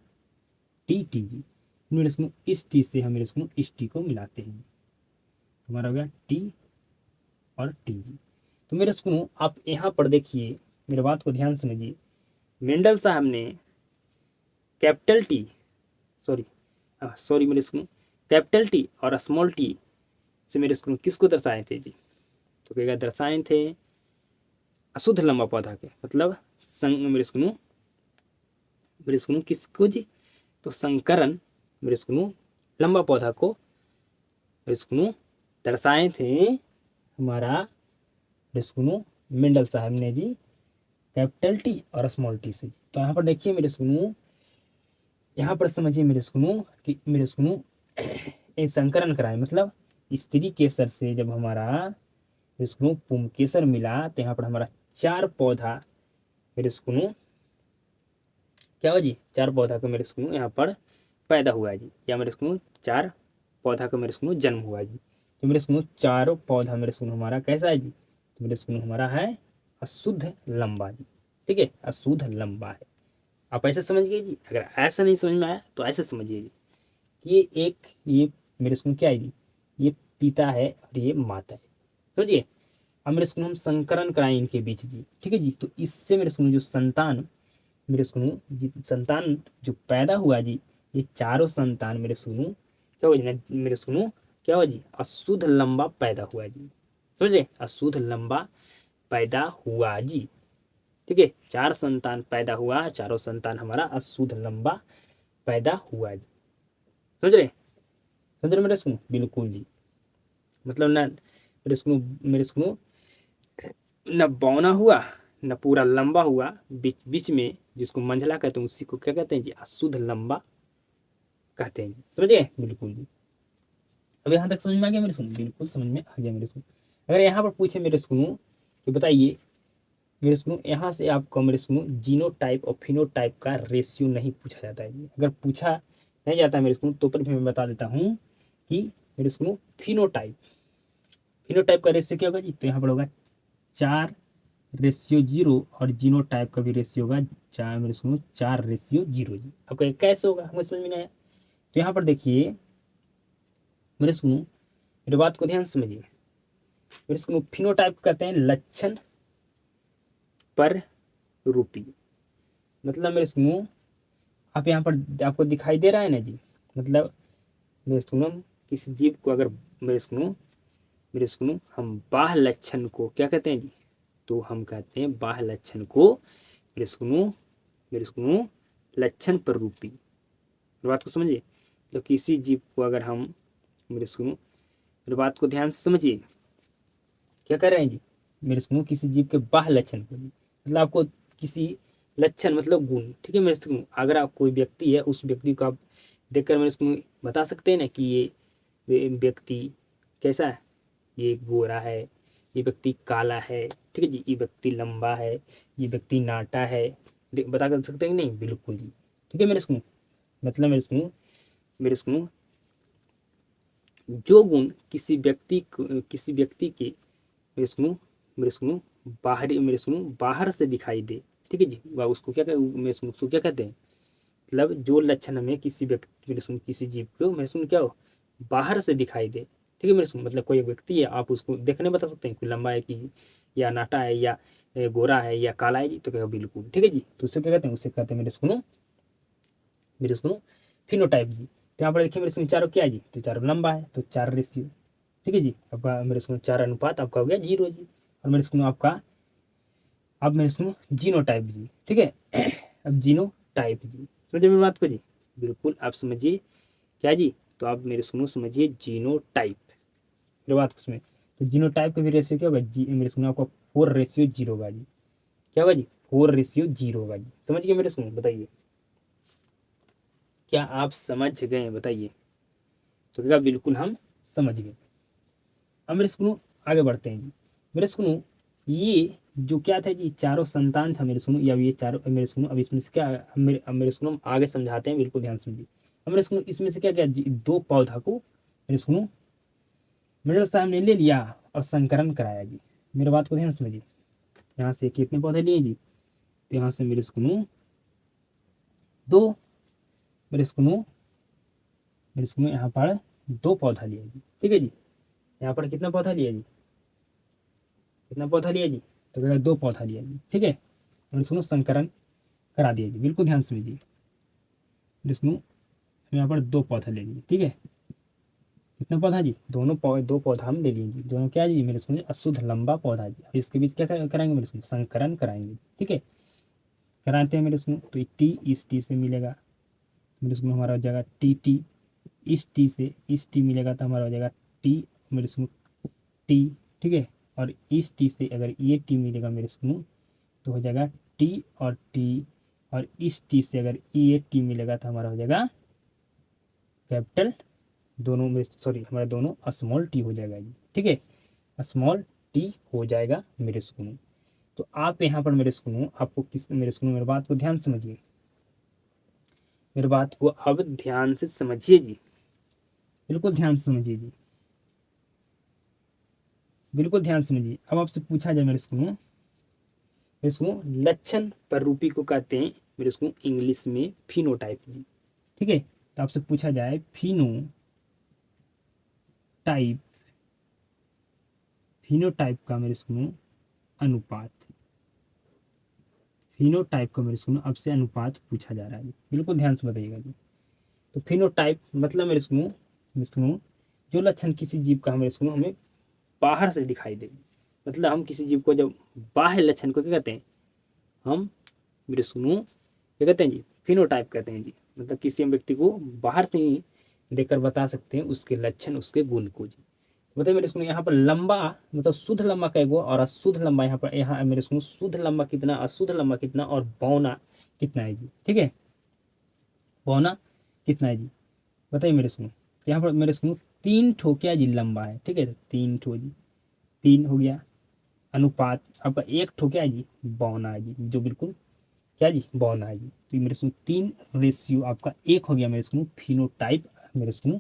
टी टी जी। मेरे सुनो इस टी से हम मेरे सुनो इस टी को मिलाते हैं, हमारा हो गया टी और टी जी। तो मेरे सुनो आप यहाँ पर देखिए, मेरे बात को ध्यान से समझिए। मेंडल साहब ने कैपिटल टी सॉरी सॉरी मेरे सुनो कैपिटल टी और स्मॉल टी से मेरे सुनो किसको दर्शाए थे जी, तो क्या दर्शाए थे अशुद्ध लंबा पौधा के, मतलब संग मेरे सुनो किसको जी, तो संकरण मेरे सुनो लंबा पौधा को मेरे सुनो दर्शाए थे हमारा मेरे सुनो मेंडल साहब ने जी कैपिटल टी और स्मॉल टी से। तो यहाँ पर देखिए मेरे सुनो, यहाँ पर समझिए मेरे सुनो कि मेरे सुनो एक संकरण कराए मतलब स्त्री केसर से जब हमारा मेरे सुनो पुंकेसर मिला तो यहाँ पर हमारा चार पौधा मेरे सुनो क्या हुआ जी, चार पौधा का मेरे सुनो यहाँ पर पैदा हुआ है जी, या मेरे सुनो चार पौधा का मेरे सुनो जन्म हुआ है जी। तो मेरे सुनो चारों पौधा मेरे सुनो हमारा कैसा है जी, तो मेरे सुनो हमारा है अशुद्ध लंबा जी, ठीक है, अशुद्ध लंबा है। आप ऐसे समझिए जी, अगर ऐसा नहीं समझ में आया तो ऐसे समझिए जी, ये मेरे सुनो क्या है जी, ये पिता है और ये माता है, समझिए। अब मेरे सुनो हम संकरण कराएं इनके बीच जी, ठीक है जी। तो इससे मेरे सुनो जो संतान मेरे सुनो जी संतान जो पैदा हुआ जी, ये चारों संतान मेरे सुनो क्या हुआ जी, मेरे सुनो क्या हुआ जी, अशुद्ध लंबा पैदा हुआ जी, समझे, अशुद्ध लंबा पैदा हुआ जी, ठीक है। चार संतान पैदा हुआ, चारों संतान हमारा अशुद्ध लंबा पैदा हुआ जी, समझ रहे मेरे सुनो, बिल्कुल जी। मतलब ना मेरे सुनो न बौना हुआ न पूरा लंबा हुआ, बीच बीच में जिसको मंझला कहते हैं उसी को क्या कहते हैं जी, अशुद्ध लंबा कहते हैं जी, समझ गए बिल्कुल जी। अब यहाँ तक समझ में आ गया मेरे सुनो, बिल्कुल समझ में आ गया मेरे सुनो। अगर यहाँ पर पूछे मेरे सुनो कि बताइए मेरे सुनो, यहाँ से आपको मेरे सुनो जीनोटाइप और फिनोटाइप का रेशियो नहीं पूछा जाता है जी। अगर पूछा नहीं जाता है मेरे सुनो तो पर भी मैं बता देता हूँ कि मेरे सुनो फिनोटाइप का रेशियो क्या होगा जी, तो यहाँ पर होगा 4:0 और जीनोटाइप का भी रेशियो होगा 4 मेरे सुनो 4:0 जी। आपका कैसे होगा हमें समझ में नहीं आया। तो यहाँ पर देखिए मेरे सुनो, मेरे बात को ध्यान से समझिए। मेरे सुनो फिनोटाइप कहते हैं लक्षण पर रूपी, मतलब मेरे सुनो आप यहाँ पर आपको दिखाई दे रहा है ना जी, मतलब मेरे सुनो किसी जीव को अगर मेरे सुनो हम बाह्य लक्षण को क्या कहते हैं जी, तो हम कहते हैं बाह्य लक्षण को मेरे सुनो लक्षण पर रूपी। मेरी बात को समझिए, तो किसी जीव को अगर हम मेरी बात को ध्यान से समझिए, क्या कर रहे हैं जी, मेरे सुनो किसी जीव के बाह्य लक्षण को मतलब आपको किसी लक्षण मतलब गुण, ठीक है। मेरे सुनो अगर आप कोई व्यक्ति है उस व्यक्ति को आप देखकर मेरे सुनो बता सकते हैं ना कि ये व्यक्ति कैसा है, ये गोरा है, ये व्यक्ति काला है, ठीक है जी, ये व्यक्ति लंबा है, ये व्यक्ति नाटा है, बता कर सकते हैं कि नहीं, बिल्कुल जी, ठीक है। मेरे सुनो मतलब मेरे सुनो जो गुण किसी व्यक्ति के मेरे सुनो बाहर से दिखाई दे, ठीक है जी, वह उसको क्या उसको क्या कहते हैं, मतलब जो लक्षण हमें किसी व्यक्ति मेरे सुन किसी जीव को मेरे सुन क्या हो बाहर से दिखाई दे, ठीक है मेरे सुन, मतलब कोई व्यक्ति है आप उसको देखने बता सकते हैं कोई लंबा है कि या नाटा है या गोरा है या काला है जी, तो क्या बिल्कुल ठीक है जी। तो उससे क्या कहते हैं, उससे कहते हैं मेरे सुनो फिनोटाइप जी। तो यहाँ पर देखिए मेरे सुनो चारों क्या है जी, तो चारों लंबा है तो 4 रेशियो, ठीक है जी। आपका मेरे सुनो 4 अनुपात आपका हो गया 0 जी। और मेरे सुनो आपका अब मेरे सुनो जीनोटाइप जी, ठीक है। अब जीनोटाइप जी समझिए मेरी बात को जी, बिल्कुल आप समझिए क्या जी। तो आप मेरे सुनो समझिए जीनोटाइप मेरी बात को सुनिए। तो जीनोटाइप का भी रेशियो क्या होगा जी, मेरे सुनो आपका 4:0 होगा जी। क्या होगा जी 4:0 होगा जी। समझ गए मेरे सुनो, बताइए क्या आप समझ गए बताइए। तो क्या बिल्कुल हम समझ गए। अब मेरे सुनो आगे बढ़ते हैं जी। मेरे सुनो ये जो क्या था जी चारों संतान था मेरे सुनो, या ये चारों मेरे सुनो अब इसमें से क्या अब मेरे सुनो हम आगे समझाते हैं, बिल्कुल ध्यान समझिए। अब मेरे सुनो इसमें से क्या क्या जी, 2 पौधा को मेरे सुनो मिडिल साहब ने ले लिया और संकरण कराया जी। मेरे बात को ध्यान समझिए। यहाँ से कितने पौधे लिए जी, तो यहाँ से मेरे सुनो 2, मेरे सुनो यहाँ पर 2 पौधा लिया जी, ठीक है जी। यहाँ पर कितना पौधा लिया जी, कितना पौधा लिया जी, तो मेरा 2 पौधा लिया जी, ठीक है। मेरे सुनो संकरण करा दिया जी, बिल्कुल ध्यान से लीजिए। विष्णु यहाँ पर 2 पौधा ले लिए, ठीक है। कितना पौधा जी, दोनों 2 पौधा हम ले लिए जी। दोनों क्या जी मेरे सुनिए अशुद्ध लंबा पौधा जी। अब इसके बीच क्या कराएंगे मेरे सुनिए संकरण कराएंगे, ठीक है। कराते हैं मेरे सुनो, तो टी इस टी से मिलेगा मेरे सुनो हमारा हो जाएगा टी टी, इस टी मिलेगा तो हमारा हो जाएगा टी मेरे सुनो टी, ठीक है। और इस टी से अगर ये टी मिलेगा मेरे सुनो तो हो जाएगा टी और टी, और इस टी से अगर ये टी मिलेगा तो हमारा हो जाएगा कैपिटल, दोनों में सॉरी हमारा दोनों स्मॉल टी हो जाएगा जी, ठीक है। स्मॉल टी हो जाएगा मेरे सुनो। तो आप यहाँ पर मेरे सुनो आपको किस मेरे सुनो मेरी बात को ध्यान समझिए, मेरी बात को अब ध्यान से समझिए जी, बिल्कुल ध्यान से समझिए जी, बिल्कुल ध्यान से समझिए। अब आपसे पूछा जाए मेरे सुनो लक्षण प्ररूपी को कहते हैं मेरे सुनो इंग्लिश में फिनोटाइप जी, ठीक है। तो आपसे पूछा जाए फिनोटाइप, फिनोटाइप का मेरे सुनो अनुपात, फिनोटाइप का मेरे सुनो अब से अनुपात पूछा जा रहा है, बिल्कुल ध्यान से बताइएगा जी। तो फिनोटाइप मतलब मेरे सुनो जो लक्षण किसी जीव का मेरे सुनो हमें बाहर से दिखाई दे, मतलब हम किसी जीव को जब बाह्य लक्षण को क्या कहते हैं, हम मेरे सुनो क्या कहते हैं जी फिनोटाइप कहते हैं जी। मतलब किसी हम व्यक्ति को बाहर से ही देखकर बता सकते हैं उसके लक्षण उसके गुण को जी। बताइए मेरे सुनो यहाँ पर लंबा मतलब शुद्ध लंबा का एगो और अशुद्ध लंबा, यहाँ मेरे सुनो शुद्ध लंबा कितना अशुद्ध लंबा कितना और बौना कितना है जी, ठीक है। बौना कितना है जी बताइए मेरे सुनो। यहाँ पर मेरे सुनो 3 ठो क्या जी लंबा है, ठीक है। 3 ठो जी, 3 हो गया अनुपात आपका 1 ठो क्या है जी बौना है जी, जो बिल्कुल क्या जी बौना है जी। तो मेरे सुनो 3:1 आपका 1 हो गया मेरे सुनो फिनोटाइप मेरे सुनो।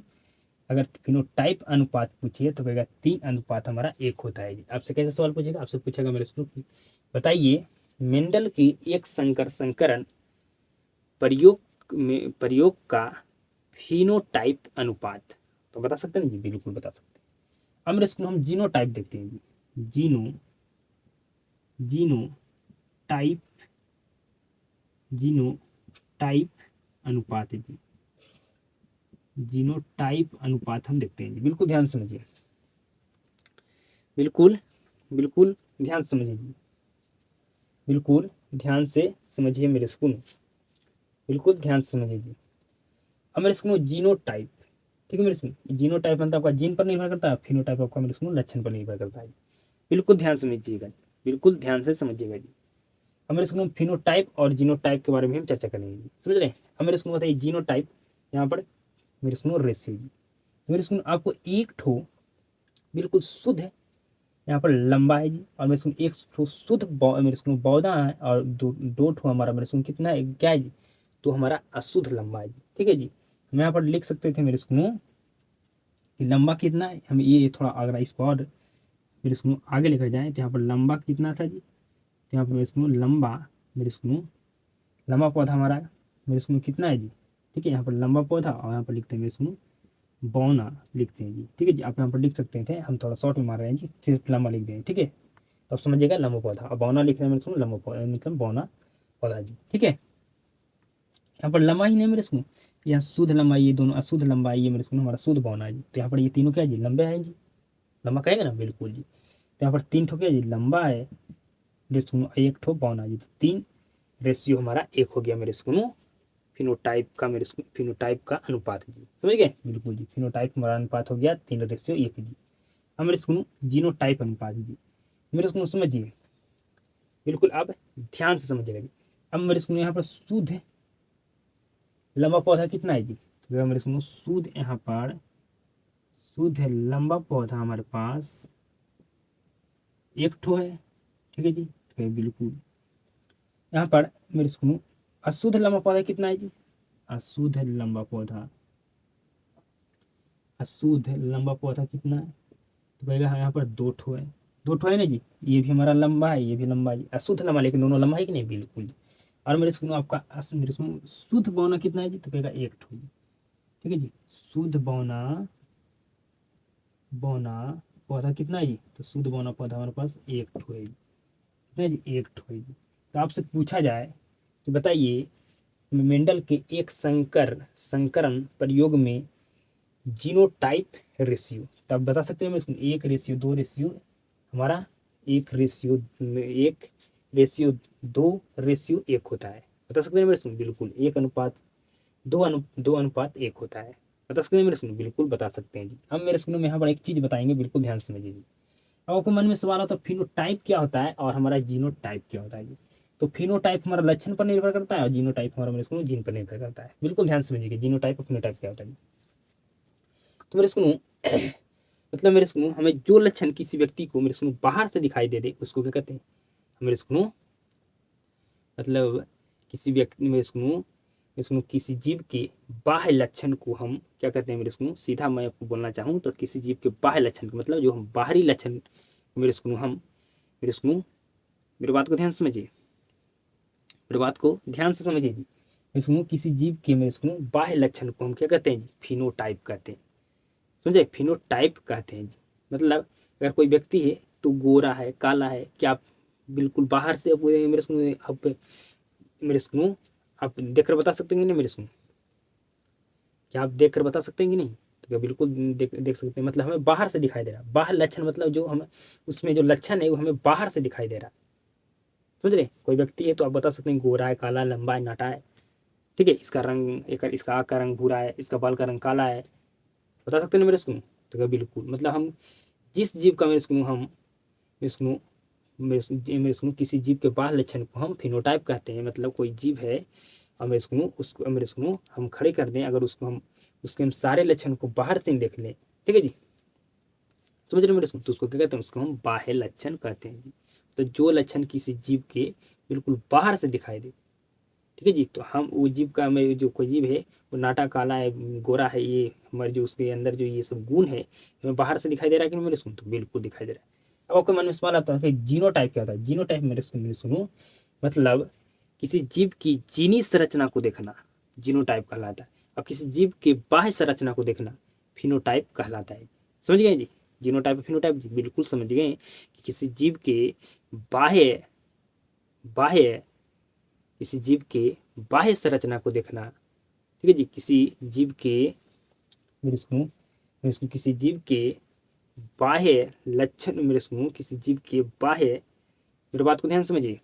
अगर फिनोटाइप अनुपात पूछिए तो कहेगा 3 अनुपात हमारा 1 होता है जी। आपसे कैसे सवाल पूछेगा, आपसे पूछेगा मेरे सुनो कि बताइए मेंडल की एक संकरण प्रयोग का फिनोटाइप अनुपात, तो बता सकते हैं जी, बिल्कुल बता सकते हैं। अब मेरे स्कूल हम जीनोटाइप देखते हैं जी, जीनोटाइप, जीनोटाइप अनुपात है जी, जीनोटाइप अनुपात हम देखते हैं जी, बिल्कुल ध्यान से समझिए, बिल्कुल बिल्कुल ध्यान से समझिए जी, बिल्कुल ध्यान से समझिए मेरे स्कूल, बिल्कुल ध्यान से समझिए जी। अब मेरे स्कूल जीनोटाइप, ठीक है मेरे सुनो जीनोटाइप मतलब आपका जीन पर निर्भर करता है, फिनोटाइप आपका मेरे सुनो लक्षण पर निर्भर करता है। बिल्कुल ध्यान समझिएगा, बिल्कुल ध्यान से समझिएगा जी। अब मेरे सुनो फिनोटाइप और जीनोटाइप के बारे में हम चर्चा करेंगे जी, समझ रहे हैं। अब मेरे सुनो बताइए जीनोटाइप यहाँ पर मेरे सुनो रेशियो जी, मेरे सुनो आपको 1 ठो बिल्कुल शुद्ध है यहाँ पर लंबा है जी, और मेरे सुनो 1 ठो शुद्ध मेरे सुनो बौदा है, और 2 ठो हमारा मेरे सुनो कितना है क्या है जी, तो हमारा अशुद्ध लंबा है जी, ठीक है जी। हम यहाँ पर लिख सकते थे मेरे सुनो कि लंबा कितना है, हम ये थोड़ा अगर इसको और मेरे सुनो आगे लेकर जाएं तो यहाँ पर लंबा कितना था जी, तो यहाँ पर मेरे सुनो लंबा मेरे सुनो लंबा पौधा हमारा मेरे स्कूल कितना है जी, ठीक है। यहाँ पर लंबा पौधा और यहाँ पर लिखते हैं मेरे स्कूल बौना लिखते हैं जी, ठीक है जी। आप यहाँ पर लिख सकते थे, हम थोड़ा शॉर्ट में मार रहे हैं जी, सिर्फ लंबा लिख दें, ठीक है। तो आप समझिएगा लंबा पौधा, और बौना लिख रहे हैं मेरे स्कूल लंबा पौधा मतलब बौना पौधा जी, ठीक है। यहाँ पर लंबाई ही नहीं मेरे स्कूल, यहाँ शुद्ध लंबाई, ये दोनों अशुद्ध लंबाई, ये मेरे स्कूल हमारा शुद्ध बौना है जी। तो यहाँ पर ये तीनों क्या है जी, लंबे हैं जी, लंबा कहेंगे ना, बिल्कुल जी। तो यहाँ पर 3 ठो क्या है जी, लंबा है मेरे स्कूल, 1 ठो बौना जी। तो 3 रेशियो हमारा 1 हो गया मेरे स्कूल फिनोटाइप का, मेरे स्कूल फिनोटाइप का अनुपात जी, समझ गए, बिल्कुल जी। फिनोटाइप हमारा अनुपात हो गया 3:1 जी। अब मेरे स्कूल जीनोटाइप अनुपात जी, मेरे स्कूल समझिए, बिल्कुल आप ध्यान से समझिएगा जी। अब मेरे स्कूल यहाँ पर शुद्ध लंबा पौधा कितना है जी, तो मेरे स्कूल शुद्ध यहाँ पर शुद्ध लंबा पौधा हमारे पास 1 ठो है, ठीक है जी। तो बिल्कुल यहाँ पर मेरे स्कूल अशुद्ध लंबा पौधा कितना है जी, अशुद्ध लंबा पौधा, अशुद्ध लंबा पौधा कितना है, तो कहेगा हाँ यहाँ पर 2 ठो है, 2 ठो है ना जी। ये भी हमारा लंबा है, ये भी लंबा है जी, अशुद्ध लंबा, लेकिन दोनों लंबा है कि नहीं, बिल्कुल जी। और मेरे स्कूल आपका मेरे स्कूल शुद्ध बौना कितना है जी, तो कहेगा 1 ठो जी, ठीक है जी। शुद्ध बौना, बौना पौधा कितना है जी, तो शुद्ध बौना पौधा हमारे पास 1 ठो है जी, कितना है जी, 1 ठो है जी। तो आपसे पूछा जाए कि बताइए मेंडल के एक संकरण प्रयोग में जीनोटाइप रेशियो, तो आप बता सकते हैं मैं इसमें 1:2 रेशियो हमारा 1:2 रेशियो 1 होता है, बता सकते हैं मेरे सुन, बिल्कुल 1:2:1 होता है, बता सकते हैं मेरे सुन, बिल्कुल बता सकते हैं जी। अब मेरे स्कूल में यहाँ पर एक चीज़ बताएंगे, बिल्कुल ध्यान से समझिए जी। अब आपके मन में सवाल आता है फिनोटाइप क्या होता है और हमारा जीनोटाइप क्या होता है जी। तो फिनोटाइप हमारा लक्षण पर निर्भर करता है और जीनोटाइप हमारा मेरे स्कूल जीन पर निर्भर करता है, बिल्कुल ध्यान से समझिए जीनोटाइप और फिनोटाइप क्या होता है। तो मेरे सुनो मतलब मेरे सुनो, हमें जो लक्षण किसी व्यक्ति को मेरे सुनो बाहर से दिखाई दे उसको क्या कहते हैं, मेरे सुनो मतलब किसी व्यक्ति मेरे सुनो किसी जीव के बाह्य लक्षण को हम क्या कहते हैं मेरे सुनो, सीधा मैं आपको बोलना चाहूँ तो किसी जीव के बाह्य लक्षण को मतलब जो हम बाहरी लक्षण मेरे सुनो हम मेरे सुनो मेरे बात को ध्यान से समझिए, मेरे बात को ध्यान से समझिए जी। मेरे सुनो किसी जीव के मेरे सुनो बाह्य लक्षण को हम क्या कहते हैं जी, फिनोटाइप कहते हैं, समझे, फिनोटाइप कहते हैं जी। मतलब अगर कोई व्यक्ति है तो गोरा है, काला है, क्या आप बिल्कुल बाहर से मेरे सुनो आप देख कर बता सकते हैं कि नहीं, मेरे सुनो क्या आप देख कर बता सकते हैं कि नहीं, तो क्या बिल्कुल देख सकते हैं, मतलब हमें बाहर से दिखाई दे रहा है, बाहर लक्षण मतलब जो हमें उसमें जो लक्षण है वो हमें बाहर से दिखाई दे रहा है, समझ रहे, कोई व्यक्ति है तो आप बता सकते हैं गोरा है, काला, लंबा है, नाटा है, ठीक है, इसका रंग इसका आँख का रंग भूरा है, इसका बाल का रंग काला है, बता सकते हैं मेरे सुनो, तो क्या बिल्कुल मतलब हम जिस जीव का मेरे सुनो हम मेरे मेरे सुनो किसी जीव के बाह्य लक्षण को हम फिनोटाइप कहते हैं, मतलब कोई जीव है और मेरे सुनो उसको मेरे सुनो हम खड़े कर दें, अगर उसको हम उसके हम सारे लक्षण को बाहर से देख लें, ठीक है जी, समझ रहे मेरे सुनो, तो उसको क्या कहते हैं, उसको हम बाह्य लक्षण कहते हैं जी। तो जो लक्षण किसी जीव के बिल्कुल बाहर से दिखाई दे, ठीक है जी, तो हम वो जीव का हमें जो कोई जीव है वो नाटा, काला है, गोरा है, ये हमारे जो उसके अंदर जो ये सब गुण है हमें बाहर से दिखाई दे रहा है कि नहीं मेरे सुनो, तो बिल्कुल दिखाई दे रहा है। अब आपके मन में सवाल आता है कि जीनोटाइप क्या होता है, जीनोटाइप मेरे सुनो मतलब किसी जीव की जीनी संरचना को देखना जीनोटाइप कहलाता है, और किसी जीव के बाह्य संरचना को देखना फिनोटाइप कहलाता है, समझ गए जी। जीनोटाइप फिनोटाइप जी बिल्कुल समझ गए कि किसी जीव के बाह्य बाह्य किसी जीव के बाह्य संरचना को देखना, ठीक है जी, किसी जीव के मेरे सुनो किसी जीव के बाह्य लक्षण मेरे सुनो किसी जीव के बाह्य, मेरी बात को ध्यान समझिए,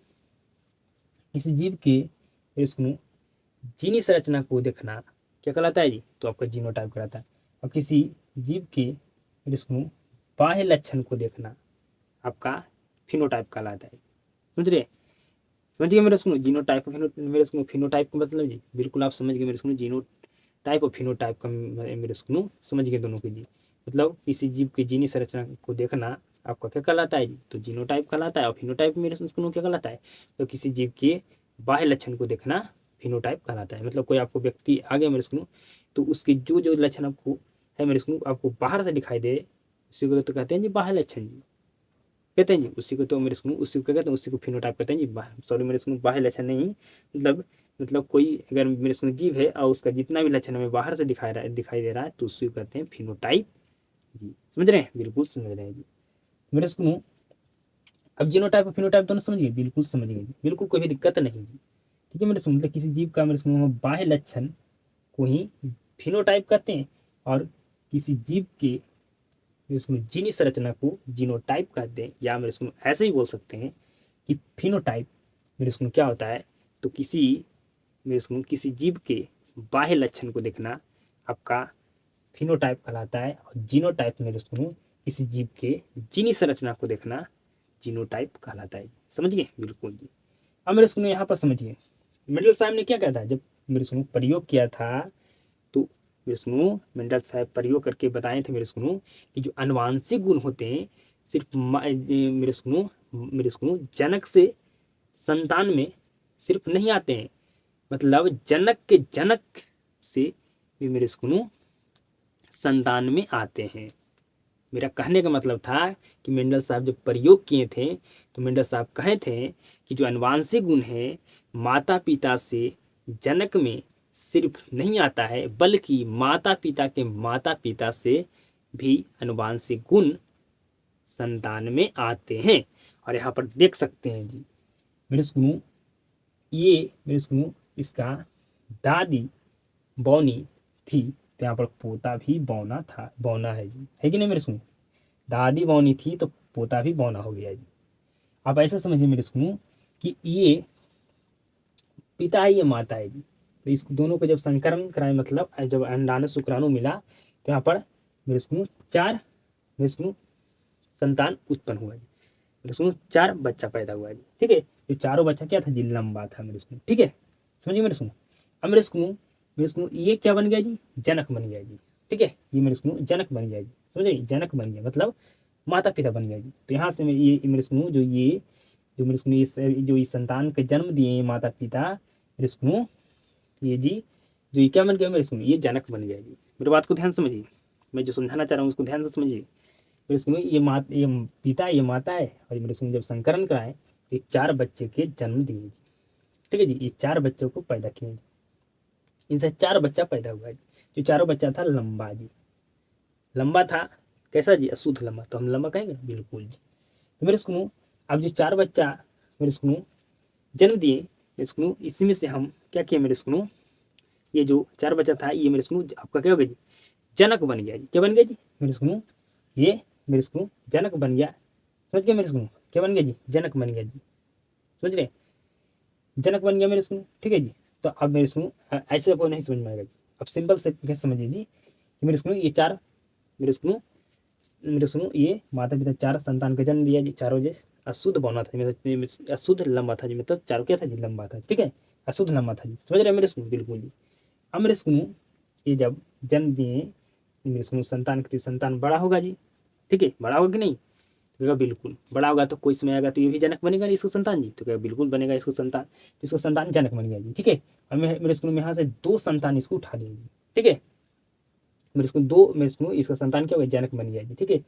किसी जीव के मेरे सुनो जीनी संरचना को देखना क्या कहलाता है जी, तो आपका जीनोटाइप कहलाता है। और किसी जीव के मेरे सुनो बाह्य लक्षण को देखना आपका फिनोटाइप कहलाता है, समझ रहे, समझ गए मेरे सुनो जीनोटाइप और मेरे सुनो फिनोटाइप का मतलब जी, बिल्कुल आप समझ गए मेरे सुनो जीनोटाइप और फिनोटाइप का मेरे सुनो समझ गए दोनों के जी। मतलब किसी जीव की जीनी संरचना को देखना आपका क्या कहलाता है जी, तो जीनोटाइप कहलाता है, और फिनोटाइप मेरे सुनो क्या कहलाता है, तो किसी जीव के बाह्य लक्षण को देखना फिनोटाइप कहलाता है। मतलब कोई आपको व्यक्ति आ गया मेरे सुनो तो उसके जो जो लक्षण आपको है मेरे सुनो आपको बाहर से दिखाई दे उसी को तो कहते हैं जी बाह्य लक्षण जी, कहते हैं जी, उसी को तो मेरे सुनो उसी को क्या कहते हैं, उसी को फिनोटाइप कहते हैं जी, सॉरी मेरे सुनो बाह्य लक्षण नहीं, मतलब मतलब कोई अगर मेरे सुनो जीव है और उसका जितना भी लक्षण हमें बाहर से दिखाई दे रहा है तो उसको कहते हैं फिनोटाइप जी। समझ रहे हैं, बिल्कुल समझ रहे हैं जी मेरे सुनो। अब जीनोटाइप और फिनोटाइप दोनों समझ गए, बिल्कुल समझ गए जी, बिल्कुल कोई भी दिक्कत नहीं जी। ठीक है मेरे सुनो, मतलब किसी जीव का मेरे सुनो बाह्य लक्षण को ही फिनोटाइप कहते हैं और किसी जीव के इसमें जीनी संरचना को जीनोटाइप कहते हैं, या मेरे इसको ऐसे ही बोल सकते हैं कि फिनोटाइप मेरे इसको क्या होता है, तो किसी मेरे इसको किसी जीव के बाह्य लक्षण को देखना आपका फिनोटाइप कहलाता है, और जीनोटाइप मेरे इसको किसी जीव के जीनी संरचना को देखना जीनोटाइप कहलाता है। समझ गए, बिल्कुल जी। अब मेरे इसको यहाँ पर समझिए मेंडल साहब ने क्या कहा था जब मेरे इसको प्रयोग किया था, तो विष्णु मेंडल साहब प्रयोग करके बताए थे मेरे सुनो कि जो अनुवांशिक गुण होते हैं सिर्फ मेरे सुनो जनक से संतान में सिर्फ नहीं आते हैं, मतलब जनक के जनक से भी मेरे सुनो संतान में आते हैं। मेरा कहने का मतलब था कि मेंडल साहब जब प्रयोग किए थे तो मेंडल साहब कहे थे कि जो अनुवांशिक गुण है माता पिता से जनक में सिर्फ नहीं आता है, बल्कि माता पिता के माता पिता से भी अनुवांशिक गुण संतान में आते हैं। और यहाँ पर देख सकते हैं जी मेरे सुनो, ये मेरे सुनो इसका दादी बौनी थी तो यहाँ पर पोता भी बौना था, बौना है जी, है कि नहीं मेरे सुनो, दादी बौनी थी तो पोता भी बौना हो गया जी। आप ऐसा समझिए मेरे सुनो कि ये पिता है ये माता है जी, तो इस दोनों को जब संकरण कराए मतलब जब अंडाणु शुक्राणु मिला तो यहाँ पर मेरे सुनो मेरे सुनो संतान उत्पन्न हुआ जी, मेरे सुनो 4 बच्चा पैदा हुआ जी। ठीक है, ये चारों बच्चा क्या था जी, लंबा था मेरे सुनो। ठीक है, समझिए मेरे सुनो। अब मेरे सुनो ये क्या बन गया जी, जनक बन गया जी। ठीक है, ये मेरे सुनो जनक बन गया जी, समझिए जनक बन गया मतलब माता पिता बन गया जी। तो यहाँ से ये मेरे सुनो जो मेरे सुनो जो इस संतान के जन्म दिए माता पिता मेरे सुनो, ये जी जो ये क्या बन गया मेरे सुनो, ये जनक बन गया जी। मेरी बात को ध्यान समझिए, मैं जो समझाना चाह रहा हूँ उसको ध्यान से समझिए। मेरे सुनो ये पिता ये माता है, और मेरे सुनो जब संकरण कराए तो ये 4 बच्चे के जन्म दिए जी। ठीक है जी, ये 4 बच्चों को पैदा किए, इनसे 4 बच्चा पैदा हुआ जी। जो चारों बच्चा था लंबा जी, लंबा था, कैसा जी, अशुद्ध लंबा, तो हम लंबा कहेंगे ना, बिल्कुल जी। तो मेरे सुनो अब जो 4 बच्चा मेरे सुनो जन्म दिए मेरे सुनो, इसमें से हम क्या किए मेरे सुनो, ये जो 4 बच्चा था ये मेरे सुनो आपका क्या हो गया जी, जनक बन गया जी। क्या बन गया जी मेरे सुनो, ये मेरे सुनो जनक बन गया। समझ गए मेरे सुनो, क्या बन गया जी, जनक बन गया जी। समझ रहे, जनक बन गया मेरे सुनो। ठीक है जी, तो अब मेरे सुनो ऐसे आपको नहीं समझ में आएगा जी, अब सिंपल से कैसे समझिए जी कि मेरे सुनो ये 4 मेरे सुनो ये माता पिता 4 संतान का जन्म दिया जी, चारों जैसे अशुद्ध बौना था, मतलब अशुद्ध लंबा था जी, मतलब चारों क्या था जी, लंबा था। ठीक है, अशुद्ध लंबा था जी। समझ रहे मेरे सुनो, बिल्कुल जी। अब मेरे सुनो ये जब जन्म दिए मेरे सुनो संतान के, तो संतान बड़ा होगा जी। ठीक है, बड़ा होगा कि नहीं, तो कहेगा बिल्कुल बड़ा होगा, तो कोई समय आएगा तो ये भी जनक बनेगा इसका संतान जी, तो कहेगा बिल्कुल बनेगा इसका संतान, तो इसका संतान जनक बन गया जी। ठीक है, और मेरे स्कूल में यहाँ से 2 संतान इसको उठा लिया जी। ठीक है, मेरे स्कूल इसका संतान क्या हो गया, जनक बन गया जी। ठीक है,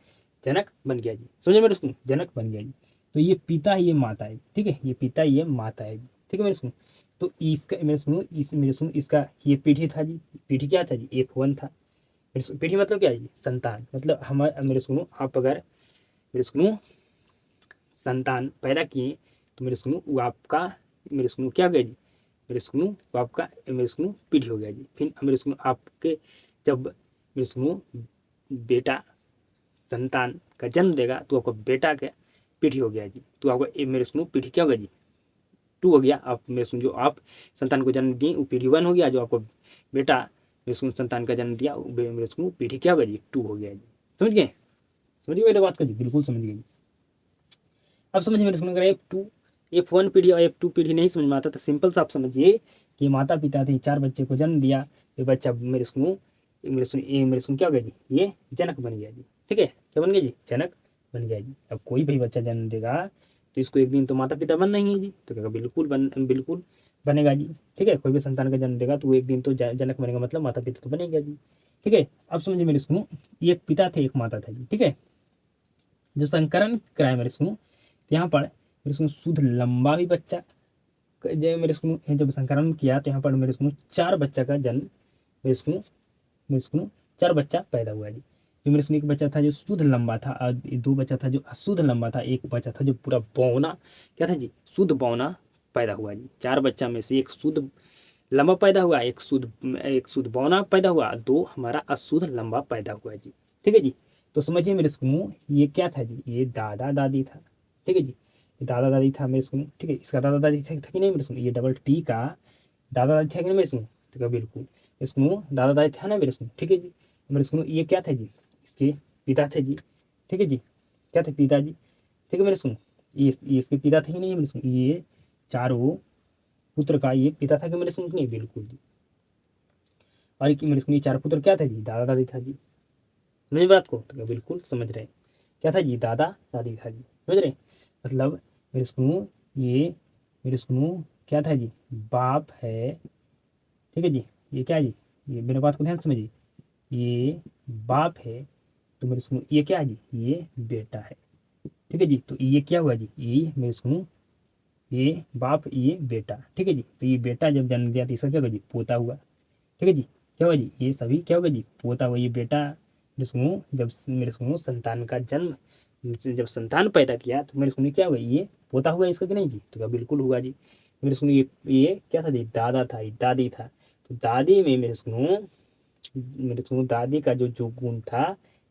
जनक बन गया जी, समझे मेरे स्कूल, जनक बन गया जी। तो ये पिता ये माता है। ठीक है, ये पिता ये माता है जी। ठीक है मेरे स्कूल, तो इसका मेरे सुनो इसका ये पीढ़ी था जी, पीढ़ी क्या था जी, F1 था। पीढ़ी मतलब क्या है जी, संतान, मतलब हमारे मेरे सुनो आप अगर मेरे सुनो संतान पैदा किए तो मेरे सुनो वो आपका मेरे सुनो क्या हो गया जी, मेरे सुनो वो आपका मेरे सुनो पीढ़ी हो गया जी। फिर मेरे सुनो आपके जब मेरे सुनो बेटा संतान का जन्म देगा तो आपका बेटा का पीढ़ी हो गया जी, तो आपका मेरे सुनो पीढ़ी क्या हो गया जी, 2 हो गया। आप मेरे सुनो जो आप संतान को जन्म दिए वो पीढ़ी 1 हो गया, जो आपको बेटा मेरे सुनो संतान का जन्म दिया मेरे सुनो पीढ़ी क्या हो गया जी, 2 हो गया जी। समझ गए, समझ गए मेरी बात को जी, बिल्कुल समझ गए। अब समझिए मेरे सुनो, अगर F1 पीढ़ी और F2 पीढ़ी नहीं समझ में आता तो सिंपल सा आप समझिए कि माता पिता थे 4 बच्चे को जन्म दिया, ये बच्चा मेरे सुनो क्या हो गया जी, ये जनक बन गया जी। ठीक है, क्या बन गया जी, जनक बन गया जी। अब कोई भी बच्चा जन्म देगा तो इसको एक दिन तो माता पिता बनना ही है जी, तो कहेगा बिल्कुल बनेगा जी। ठीक है, कोई भी संतान का जन्म देगा तो वो एक दिन तो जनक बनेगा, मतलब माता पिता तो बनेगा जी। ठीक है, अब समझिए मेरे सुनो, ये पिता थे एक माता था जी। ठीक है, जो संकरण कराए मेरे सुनो, तो यहाँ पर मेरे सुनो शुद्ध लंबा भी बच्चा जब मेरे सुनो जब संकरण किया तो यहाँ पर मेरे सुनो 4 बच्चा का जन्म मेरे सुनो 4 बच्चा पैदा हुआ जी। जो मेरे सुनो एक बच्चा था जो शुद्ध लंबा था और 2 बच्चा था जो अशुद्ध लंबा था, एक बच्चा था जो पूरा बौना क्या था जी, शुद्ध बौना पैदा हुआ जी। 4 बच्चा में से एक शुद्ध लंबा पैदा हुआ, एक शुद्ध बौना पैदा हुआ, 2 हमारा अशुद्ध लंबा पैदा हुआ जी। ठीक है जी। तो समझिए मेरे सुनो ये क्या था जी, ये दादा दादी था। ठीक है जी, ये दादा दादी था मेरे सुनो। ठीक है, इसका दादा दादी था कि नहीं मेरे सुनो, ये डबल टी का दादा दादी था कि नहीं मेरे सुनो, तो बिल्कुल इसको दादा दादी था ना मेरे सुनो। ठीक है जी, मेरे सुनो ये क्या था जी, इसके पिता थे जी। ठीक है जी, क्या थे पिताजी। ठीक है मेरे सुनो, ये इसके पिता थे कि नहीं मेरे सुनो, ये चारों पुत्र का ये पिता था कि मेरे सुनो नहीं, बिल्कुल जी। और मेरे सुनो ये 4 पुत्र क्या था जी, दादा दादी था जी। समझ बात को, तो बिल्कुल समझ रहे हैं। क्या था जी, दादा दादी था जी। समझ रहे हैं? मतलब मेरे सुनो ये मेरे सुनो क्या था जी, बाप है। ठीक है जी, ये क्या है जी, ये मेरे बात को ध्यान से समझिए, ये बाप है। तो मेरे सुनो ये क्या है जी, ये बेटा है। ठीक है जी, तो ये क्या हुआ जी, ये मेरे सुनो ये बाप ये बेटा। ठीक है जी, तो ये बेटा जब जन्म दिया तो इसका क्या होगा जी, पोता हुआ। ठीक है जी, क्या होगा जी, ये सभी क्या होगा जी, पोता हुआ। ये बेटा मेरे सुनो जब मेरे सुनो संतान का जन्म, जब संतान पैदा किया तो मेरे सुनो क्या हुआ, ये पोता हुआ इसका कि नहीं जी, तो क्या बिल्कुल हुआ जी। तो मेरे सुनो ये क्या था जी, दादा था, ये दादी था। तो दादी में मेरे सुनो दादी का जो जो गुण था,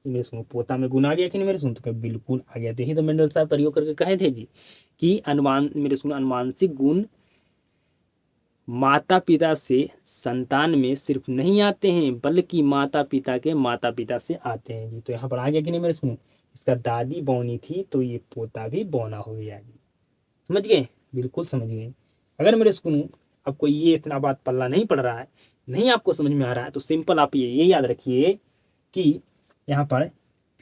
ये मेरे सुनो पोता में गुण आ गया कि नहीं मेरे सुनो, तो क्या बिल्कुल आ गया। तो यही तो मेंडल साहब प्रयोग करके कहे थे जी कि अनुमान मेरे सुनो अनुवांशिक गुण माता पिता से संतान में सिर्फ नहीं आते हैं बल्कि माता पिता से आते हैं जी। तो यहाँ पर आ गया कि नहीं मेरे सुनो, इसका दादी बौनी थी तो ये पोता भी बौना हो गया जी। समझ गए, बिल्कुल समझ गए। अगर मेरे सुनो आपको ये इतना बात पल्ला नहीं पड़ रहा है, नहीं आपको समझ में आ रहा है, तो सिंपल आप ये याद रखिए कि यहाँ पर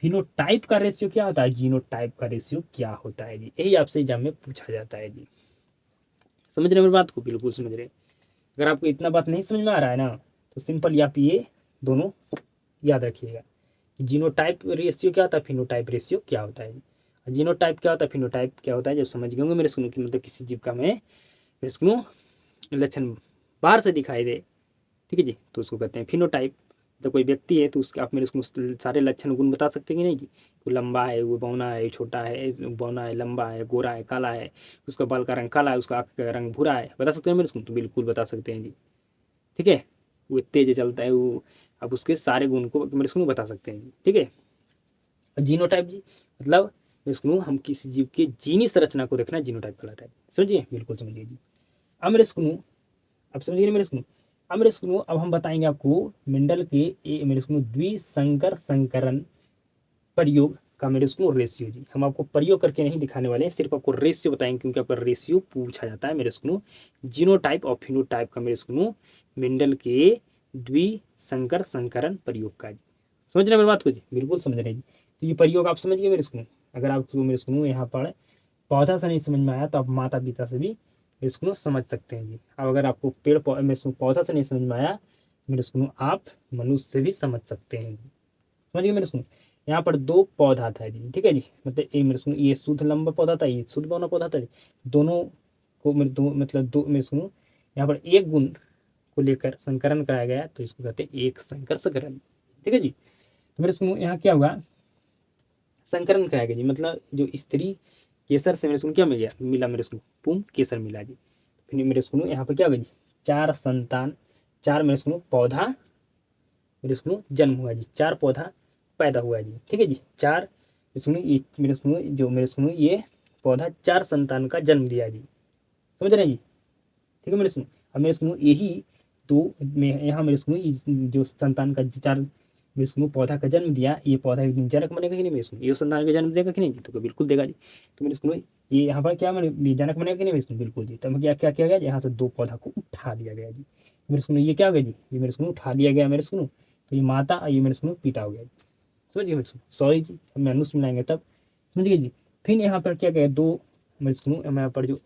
फिनोटाइप का रेशियो क्या होता है, जीनोटाइप का रेशियो क्या होता है जी। यही आपसे एग्जाम में पूछा जाता है जी। समझ रहे मेरी बात को, बिल्कुल समझ रहे। अगर आपको इतना बात नहीं समझ में आ रहा है ना, तो सिंपल आप ये दोनों याद रखिएगा कि जीनोटाइप रेशियो क्या होता है, फिनोटाइप रेशियो क्या होता है। जीनोटाइप क्या होता है, फिनोटाइप क्या होता है, जब समझ गए होंगे मेरे सुनो कि मतलब किसी जीव का में मेरे सुनो लक्षण बाहर से दिखाई दे, ठीक है जी, तो उसको कहते हैं फिनोटाइप। तो कोई व्यक्ति है तो उसके आप मेरे उसको सारे लक्षण गुण बता सकते हैं कि नहीं जी, वो लंबा है, वो बौना है, छोटा है, बौना है, लंबा है, गोरा है, काला है, उसका बाल का रंग काला है, उसका आँख का रंग भूरा है, बता सकते हैं मेरे उसको, तो बिल्कुल बता सकते हैं जी। ठीक है, वो तेज चलता है वो, आप उसके सारे गुण को मेरे उसको बता सकते हैं जी। ठीक है, और जीनोटाइप जी मतलब इसको हम किसी जीव के जीनी संरचना को देखना जीनोटाइप कहलाता है। समझिए, बिल्कुल समझिए जी। अब मेरे सुनो, अब समझिए मेरे सुनो, अब मेरे सुनो, अब हम बताएंगे आपको मेंडल के मेरे सुनो द्विसंकर संकरण प्रयोग का मेरे सुनो रेशियो जी। हम आपको प्रयोग करके नहीं दिखाने वाले हैं, सिर्फ आपको रेशियो बताएंगे क्योंकि आपका रेशियो पूछा जाता है मेरे सुनो जीनोटाइप और फिनोटाइप का मेरे सुनो मेंडल के द्विसंकर संकरण प्रयोग का जी। समझ रहे हैं मेरी बात को जी, बिल्कुल समझ रहे हैं जी। तो ये प्रयोग आप समझ गए मेरे सुनो। अगर आपको मेरे सुनो यहाँ पर पौधा से नहीं समझ में आया तो आप माता पिता से भी इसको समझ सकते हैं जी। अब अगर आपको मेरे पौधा से नहीं समझ में आया मेरे सुनो आप मनुष्य से भी समझ सकते हैं जी। समझिए मेरे सुनो, यहाँ पर 2 पौधा था जी। ठीक है जी, मतलब ये मेरे सुनो ये शुद्ध लंबा पौधा था, ये शुद्ध बौना पौधा था जी। दोनों को मेरे दो मतलब दो मेरे सुनो यहाँ पर एक गुण को लेकर संकरण कराया गया तो इसको कहते हैं एक संकर संकरण। ठीक है जी, तो मेरे सुनो यहाँ क्या हुआ, संकरण कराया गया जी, मतलब जो स्त्री केसर से मेरे सुनो क्या मिल गया, मिला मेरे सुनो पुम केसर मिला जी। फिर मेरे सुनो यहाँ पर क्या होगा जी, 4 संतान, 4 मेरे सुनो पौधा मेरे सुनो जन्म हुआ जी, 4 पौधा पैदा हुआ जी। ठीक है जी, 4 सुनो ये मेरे सुनो जो मेरे सुनो ये पौधा 4 संतान का जन्म दिया जी। समझ रहे हैं जी। ठीक है मेरे सुनो, अब मेरे सुनो यही तो मैं यहाँ मेरे सुनो जो संतान का 4 मेरे सुनो पौधा का जन्म दिया, ये पौधा एक दिन जनक बनेगा कि नहीं मेरे सुनो, ये संतान का जन्म देगा कि नहीं जी, तो बिल्कुल देगा जी। तो मेरे सुनो ये यहाँ पर क्या मेरे जनक बनेगा कि नहीं मेरे सुनो, बिल्कुल जी। तो क्या क्या किया गया, यहाँ से 2 पौधा को उठा लिया गया जी। मेरे सुनो ये क्या हो गया जी, ये मेरे सुनो उठा लिया गया मेरे सुनो, तो ये माता और ये मेरे सुनो पिता हो गया जी। समझ गए मेरे सुनो, सॉरी जी हम अनुस मिलाएंगे तब। समझ गए जी। फिर यहाँ पर क्या गया, 2 मेरे सुनो यहाँ पर जो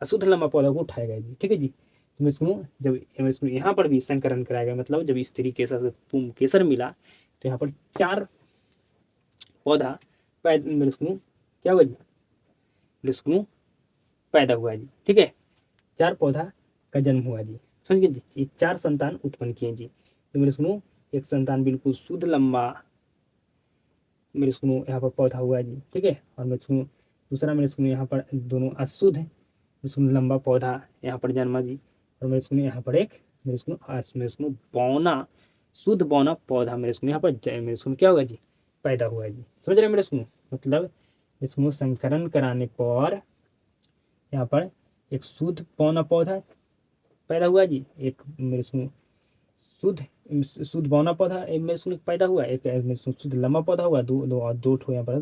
अशुद्ध लंबा पौधा को उठाया गया जी। ठीक है जी, तो मैं सुनूँ जब मैं सुनूँ यहाँ पर भी संकरण कराया गया, मतलब जब स्त्री केसर से पुम केसर मिला तो यहाँ पर 4 पौधा मेरे सुनूँ क्या हुआ जी, मेरे सुनूँ पैदा हुआ जी। ठीक है, 4 पौधा का जन्म हुआ जी। समझ गए जी, ये 4 संतान उत्पन्न किए जी। तो मेरे सुनो, एक संतान बिल्कुल शुद्ध लंबा मेरे सुनो यहाँ पर पौधा हुआ जी, ठीक है। और मेरे सुनो दूसरा मेरे सुनो यहाँ पर दोनों अशुद्ध है, मेरे सुनो लंबा पौधा यहाँ पर जन्मा जी। और मेरे सुनो यहाँ पर एक मेरे सुनो बौना शुद्ध बौना पौधा मेरे सुनो यहाँ पर मेरे सुनो क्या होगा जी, पैदा हुआ है जी। समझ रहे मेरे सुनो, मतलब मेरे सुनो संकरण कराने पर यहाँ पर एक शुद्ध बौना पौधा पैदा हुआ जी, एक मेरे सुनो शुद्ध शुद्ध बौना पौधा मेरे सुनो पैदा हुआ, एक मेरे सुनो शुद्ध लंबा पौधा हुआ, दो ठो यहाँ पर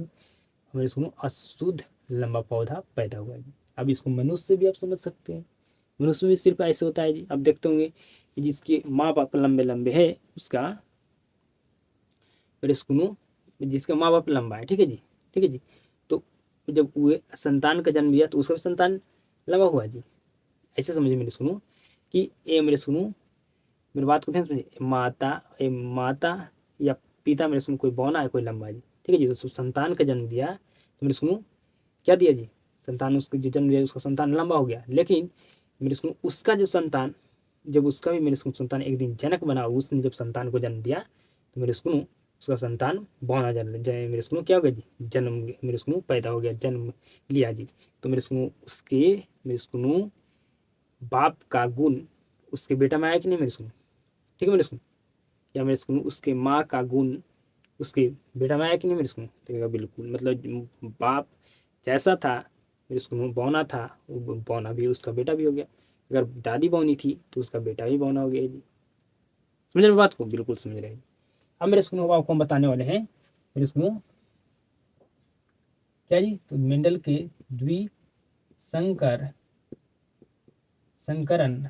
मेरे सुनो अशुद्ध लंबा पौधा पैदा हुआ जी। अब इसको मनुष्य से भी आप समझ सकते हैं, मनुष्य में सिर्फ ऐसे होता है जी। अब देखते होंगे कि जिसके माँ बाप लंबे लंबे है उसका मेरे सुनो, जिसका माँ बाप लंबा है, ठीक है जी, ठीक है जी। तो जब वो संतान का जन्म लिया तो उसका भी संतान लंबा हुआ जी। ऐसे समझिए मेरे सुनो कि ये मेरे सुनो, मेरी बात को ध्यान समझिए, माता या पिता मेरे सुनो कोई बौना है कोई लंबा है जी, ठीक है जी। तो संतान का जन्म दिया तो मेरे सुनो क्या दिया जी, संतान उसको जो जन्म दिया उसका संतान लंबा हो गया। लेकिन मेरे सुनो उसका जो संतान, जब उसका भी मेरे सुनो संतान एक दिन जनक बना, उसने जब संतान को जन्म दिया तो मेरे सुनो उसका संतान बौना जन्म मेरे सुनो क्या हो गया जी, जन्म मेरे सुनो पैदा हो गया, जन्म लिया जी। तो मेरे सुनो उसके मेरे सुनो बाप का गुण उसके बेटा में आया कि नहीं मेरे सुनो, ठीक है मेरे सुनो, या मेरे सुनो उसके माँ का गुण उसके बेटा में आया कि नहीं मेरे सुनो, तो बिल्कुल, मतलब बाप जैसा था मेरे सुनो बौना था, वो बौना भी उसका बेटा भी हो गया। अगर दादी बौनी थी तो उसका बेटा भी बौना हो गया जी। समझ रहे बात को, बिल्कुल समझ रहे हैं। अब मेरे सुनो आपको हम बताने वाले हैं मेरे सुनो क्या जी, तो मेंडल के द्विसंकर संकरण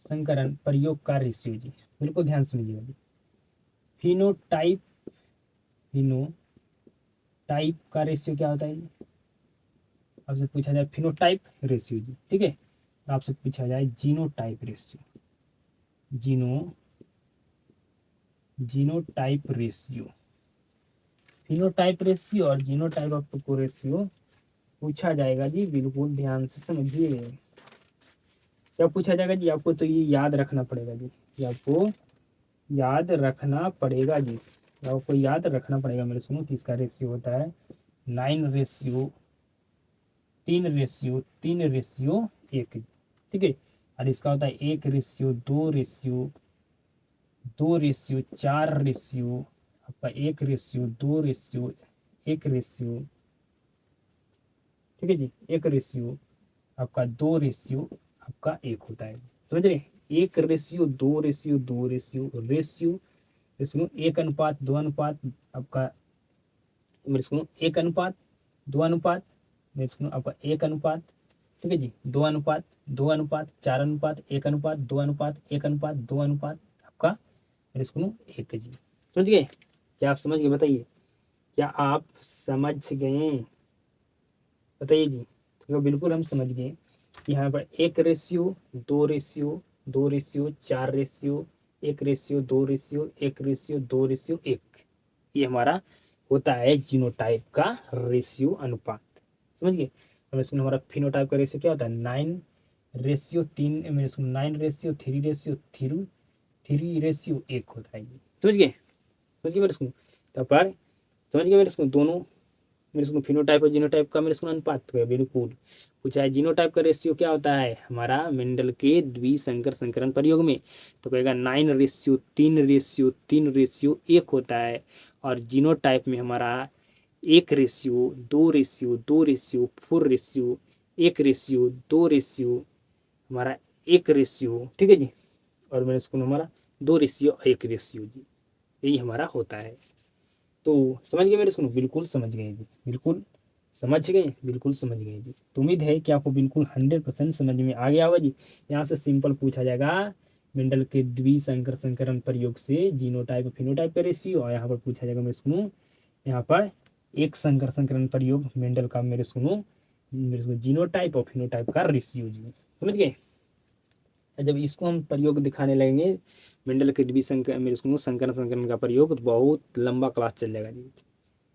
संकरण प्रयोग का रेशियो जी, बिल्कुल ध्यान समझिएगा जी। फिनोटाइप फिनोटाइप का रेशियो क्या होता है जी, आपसे पूछा जाए फिनोटाइप रेशियो जी, ठीक है। आपसे पूछा जाए genotype ratio, genotype ratio, phenotype ratio और जीनोटाइप आपको रेशियो पूछा जाएगा जी, बिल्कुल ध्यान से समझिए। क्या पूछा जाएगा जी, आपको तो ये याद रखना पड़ेगा जी, ये आपको याद रखना पड़ेगा जी, आपको याद रखना पड़ेगा मेरे सुनो कि इसका रेशियो होता है 9:3:3:1, ठीक है। और इसका होता है 1:2:2:4 आपका 1:2:1, ठीक है जी, 1 आपका 2 आपका 1 होता है, समझ रहे। 1:2:2 रेशियो सुनो 1:2 आपका मेरे सुनो 1:2 मेरे सुनो आपका 1 ठीक है जी, 2:4 1:2:1 आपका मेरे सुनो 1 जी। समझ गए, क्या आप समझ गए बताइए, क्या आप समझ गए बताइए जी। तो बिल्कुल हम समझ गए कि यहाँ पर 1:2 4 1:2 ये हमारा होता है जीनोटाइप का रेशियो अनुपात, समझ गए। और इसमें हमारा फिनोटाइप का रेशियो क्या होता है 9:3 मेरे सुनो 9:3:3 होता है, समझ गए, समझ गए मेरे सुनो। तो पर समझ गए मेरे सुनो दोनों मेरे सुनो फिनोटाइप और जीनोटाइप का मेरे सुनो अनुपात तो है, बिल्कुल पूछा है जीनोटाइप का रेशियो क्या होता है हमारा मेंडल के द्विसंकर संकरण प्रयोग में, तो कहेगा 9:3:3:1 होता है। और जीनोटाइप में हमारा 1:2:2:4 1:2 हमारा 1 ठीक है जी। और मेरे सुनो हमारा 2:1 जी, यही हमारा होता है। तो समझ गए मेरे सुनो, बिल्कुल समझ गए जी, बिल्कुल समझ गए, बिल्कुल समझ गए जी। तो उम्मीद है कि आपको बिल्कुल 100% समझ में आ गया होगा जी। यहाँ से सिंपल पूछा जाएगा मेंडल के द्विसंकर संकरण प्रयोग से जीनोटाइप और फिनोटाइप का रेशियो, और यहाँ पर पूछा जाएगा मेरे सुनो यहाँ पर एक संकर संकरण प्रयोग मेंडल का मेरे सुनो जीनोटाइप और फिनोटाइप का रेशियो जी, समझ गए। जब इसको हम प्रयोग दिखाने लगेंगे मेंडल के द्विसंकर मेरे सुनो संकरण संकरण का प्रयोग, तो बहुत लंबा क्लास चल जाएगा जी,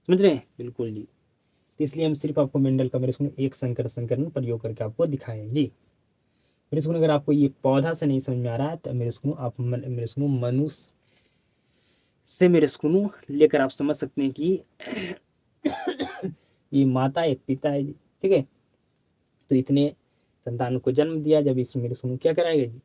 समझ रहे हैं, बिल्कुल जी। तो इसलिए हम सिर्फ आपको मेंडल का मेरे स्कूल एक संकरण प्रयोग करके आपको दिखाएं जी। मेरे स्कूल अगर आपको ये पौधा से नहीं समझ में आ रहा है तो मेरे स्कूल आप मेरे स्कूल मनुष्य से मेरे स्कूल लेकर आप समझ सकते हैं कि ये माता एक पिता है जी, ठीक है। तो इतने संतान को जन्म दिया, जब इस मेरे स्कूल क्या कराएगा जी,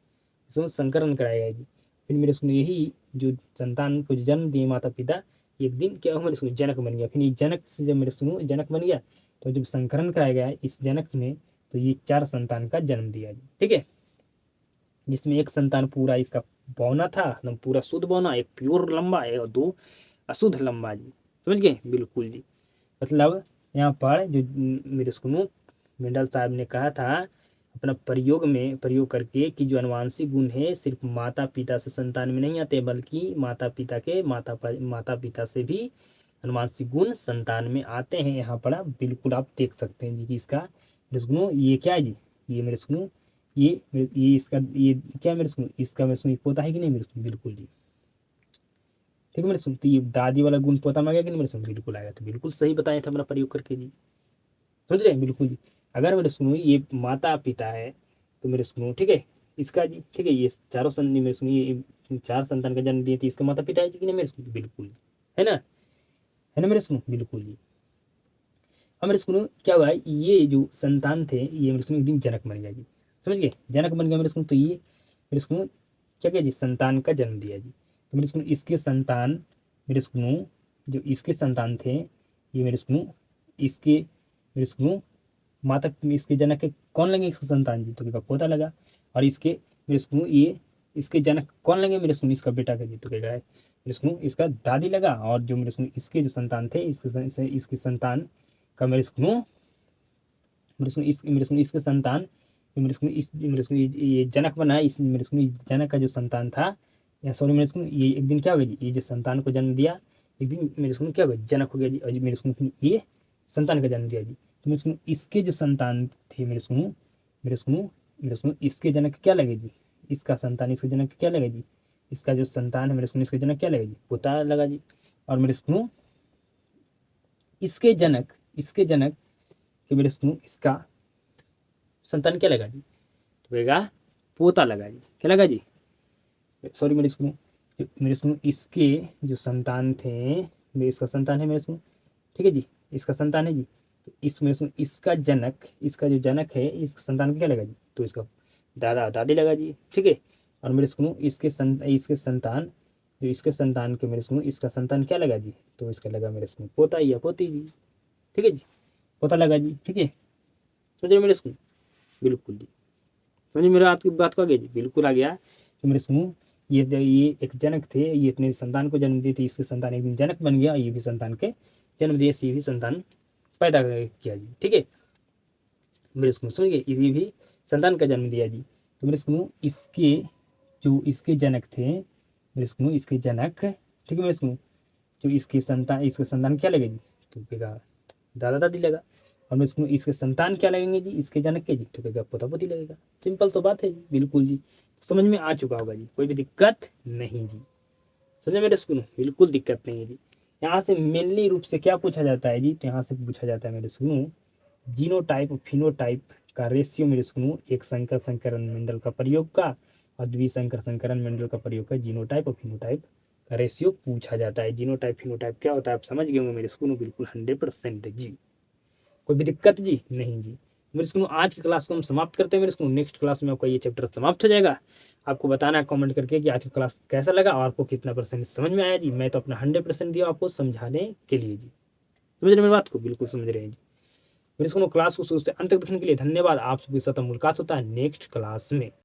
इसमें संकरण कराएगा जी। फिर मेरे स्कूल यही जो संतान को जन्म दिए माता पिता, एक दिन क्या हुआ मेरे स्कूल जनक बन गया। फिर ये जनक से जब मेरे स्कूल जनक बन गया तो जब संकरण कराया गया इस जनक ने, तो ये 4 संतान का जन्म दिया जी, ठीक है। जिसमें एक संतान पूरा इसका बौना था, एकदम पूरा शुद्ध बौना, एक प्योर लंबा है और 2 अशुद्ध लंबा जी, समझ गए बिल्कुल जी। मतलब यहाँ पर जो मेरे स्कूल मेंडल साहब ने कहा था अपना प्रयोग करके कि जो अनुवांशिक गुण है सिर्फ माता पिता से संतान में नहीं आते, बल्कि माता पिता के माता पिता से भी अनुवांशिक गुण संतान में आते हैं। यहाँ पर आप बिल्कुल आप देख सकते हैं जी कि इसका मेरे स्कूल ये क्या है जी, ये मेरे स्कूल ये इसका ये क्या मेरे स्कूल इसका मेरे स्कूल पोता है कि नहीं मेरे स्कूल, बिल्कुल जी, ठीक है। मेरे सुन तो ये दादी वाला गुण पोता में आ गया कि नहीं मेरे सुन, बिल्कुल आएगा। तो बिल्कुल सही बताया था मेरा प्रयोग करके जी, समझ रहे हैं बिल्कुल जी। अगर मेरे सुनो ये माता पिता है तो मेरे सुनो ठीक है इसका जी, ठीक है। ये चारों संतान मेरे सुनो ये 4 संतान का जन्म दिए थे, इसका माता पिता है जी कि नहीं मेरे सुनो, बिल्कुल है ना, है ना मेरे सुनो, बिल्कुल जी। अब मेरे सुनो क्या हुआ, ये जो संतान थे ये मेरे सुनो एक दिन जनक बन गया जी, समझ गए, जनक बन गया मेरे सुनो। तो ये मेरे सुनो क्या किया जी, संतान का जन्म दिया जी। तो मेरे सुनो इसके संतान मेरे सुनो जो इसके संतान थे ये मेरे सुनो इसके मेरे सुनो माता इसके जनक के कौन लगे इसका संतान जी, तो क्या पोता लगा। और इसके मेरे सुनो ये इसके जनक कौन लगे मेरे सुनो इसका बेटा का जी, तो क्या मेरे सुनो इसका दादी लगा। और जो मेरे सुनो इसके जो संतान थे इसके संतान का मेरे सुनो इसके संतान मेरे सुनो ये जनक बना है। इस मेरे सुनो जनक का जो संतान था या सॉरी मेरे सुनो ये एक दिन क्या हो गया जी, ये जो संतान को जन्म दिया एक दिन मेरे सुनो क्या हो गया जनक हो गया जी, और मेरे सुनो ये संतान का जन्म दिया जी। तो मेरे सुनो इसके जो संतान थे मेरे सुनो इसके जनक क्या लगे जी, इसका संतान इसके जनक क्या लगे जी, इसका जो संतान है मेरे सुनो इसके जनक क्या लगे जी, पोता लगा जी। और मेरे सुनो इसके जनक कि मेरे सुनो इसका संतान क्या लगा जी, तो कहेगा पोता लगा जी, क्या लगा जी, सॉरी मेरे सुनो इसके जो संतान थे मेरे इसका संतान है मेरे सुनो, ठीक है जी, इसका संतान है जी। तो इसमें सुनो इसका जो जनक है इसका संतान क्या लगा जी, तो इसका दादा दादी लगा जी, ठीक है। और मेरे सुनो इसके संतान जो इसके संतान के मेरे सुनो इसका संतान क्या लगा जी, तो इसका लगा मेरे सुनो पोता या पोती जी, ठीक है जी, पोता लगा जी, ठीक है। समझ रहे मेरे स्कूल, बिल्कुल जी, समझ मेरा आपकी बात को आ गया जी, बिल्कुल आ गया। तो मेरे सुनो ये एक जनक थे, ये अपने संतान को जन्म दिए थे, इसके संतान एक दिन जनक बन गया, ये भी संतान के जन्म दिए, ये भी संतान पैदा किया जी, ठीक है। मेरे सुनो समझ गए, ये भी संतान का जन्म दिया जी। तो मेरे सुनो इसके जनक थे मेरे सुनो इसके जनक, ठीक है मेरे सुनो जो इसके संतान क्या लगे जी, तो कहेगा दादा दादी लगा। और मैं इसके संतान क्या लगेंगे जी, इसके जनक के जी, तो कहेगा पोता पोती लगेगा। सिंपल तो बात है जी, बिल्कुल जी, समझ में आ चुका होगा जी, कोई भी दिक्कत नहीं जी, समझे मेरे स्कूल, बिल्कुल दिक्कत नहीं है जी। यहाँ से मेनली रूप से क्या पूछा जाता है जी, तो यहाँ से पूछा जाता है मेरे स्कूल जीनोटाइप फिनोटाइप का रेशियो मेरे स्कूल एक संकर संकरण मंडल का प्रयोग का और द्विसंकर संकरण मंडल का प्रयोग का जीनोटाइप और फिनोटाइप का रेशियो पूछा जाता है। जीनोटाइप फिनोटाइप क्या होता है आप समझ गए होंगे मेरे स्कूल, बिल्कुल 100% जी, कोई भी दिक्कत जी नहीं जी। मेरे स्कूल आज की क्लास को हम समाप्त करते हैं मेरे स्कूल, नेक्स्ट क्लास में आपका ये चैप्टर समाप्त हो जाएगा। आपको बताना है कमेंट करके कि आज की क्लास कैसा लगा और आपको कितना परसेंट समझ में आया जी। मैं तो अपना 100% दिया आपको समझाने के लिए जी, समझ रहे मेरी बात को, बिल्कुल समझ रहे हैं जी। मेरे स्कूल क्लास को शुरू से अंत तक देखने के लिए धन्यवाद। आप सभी के साथ मुलाकात होता है नेक्स्ट क्लास में।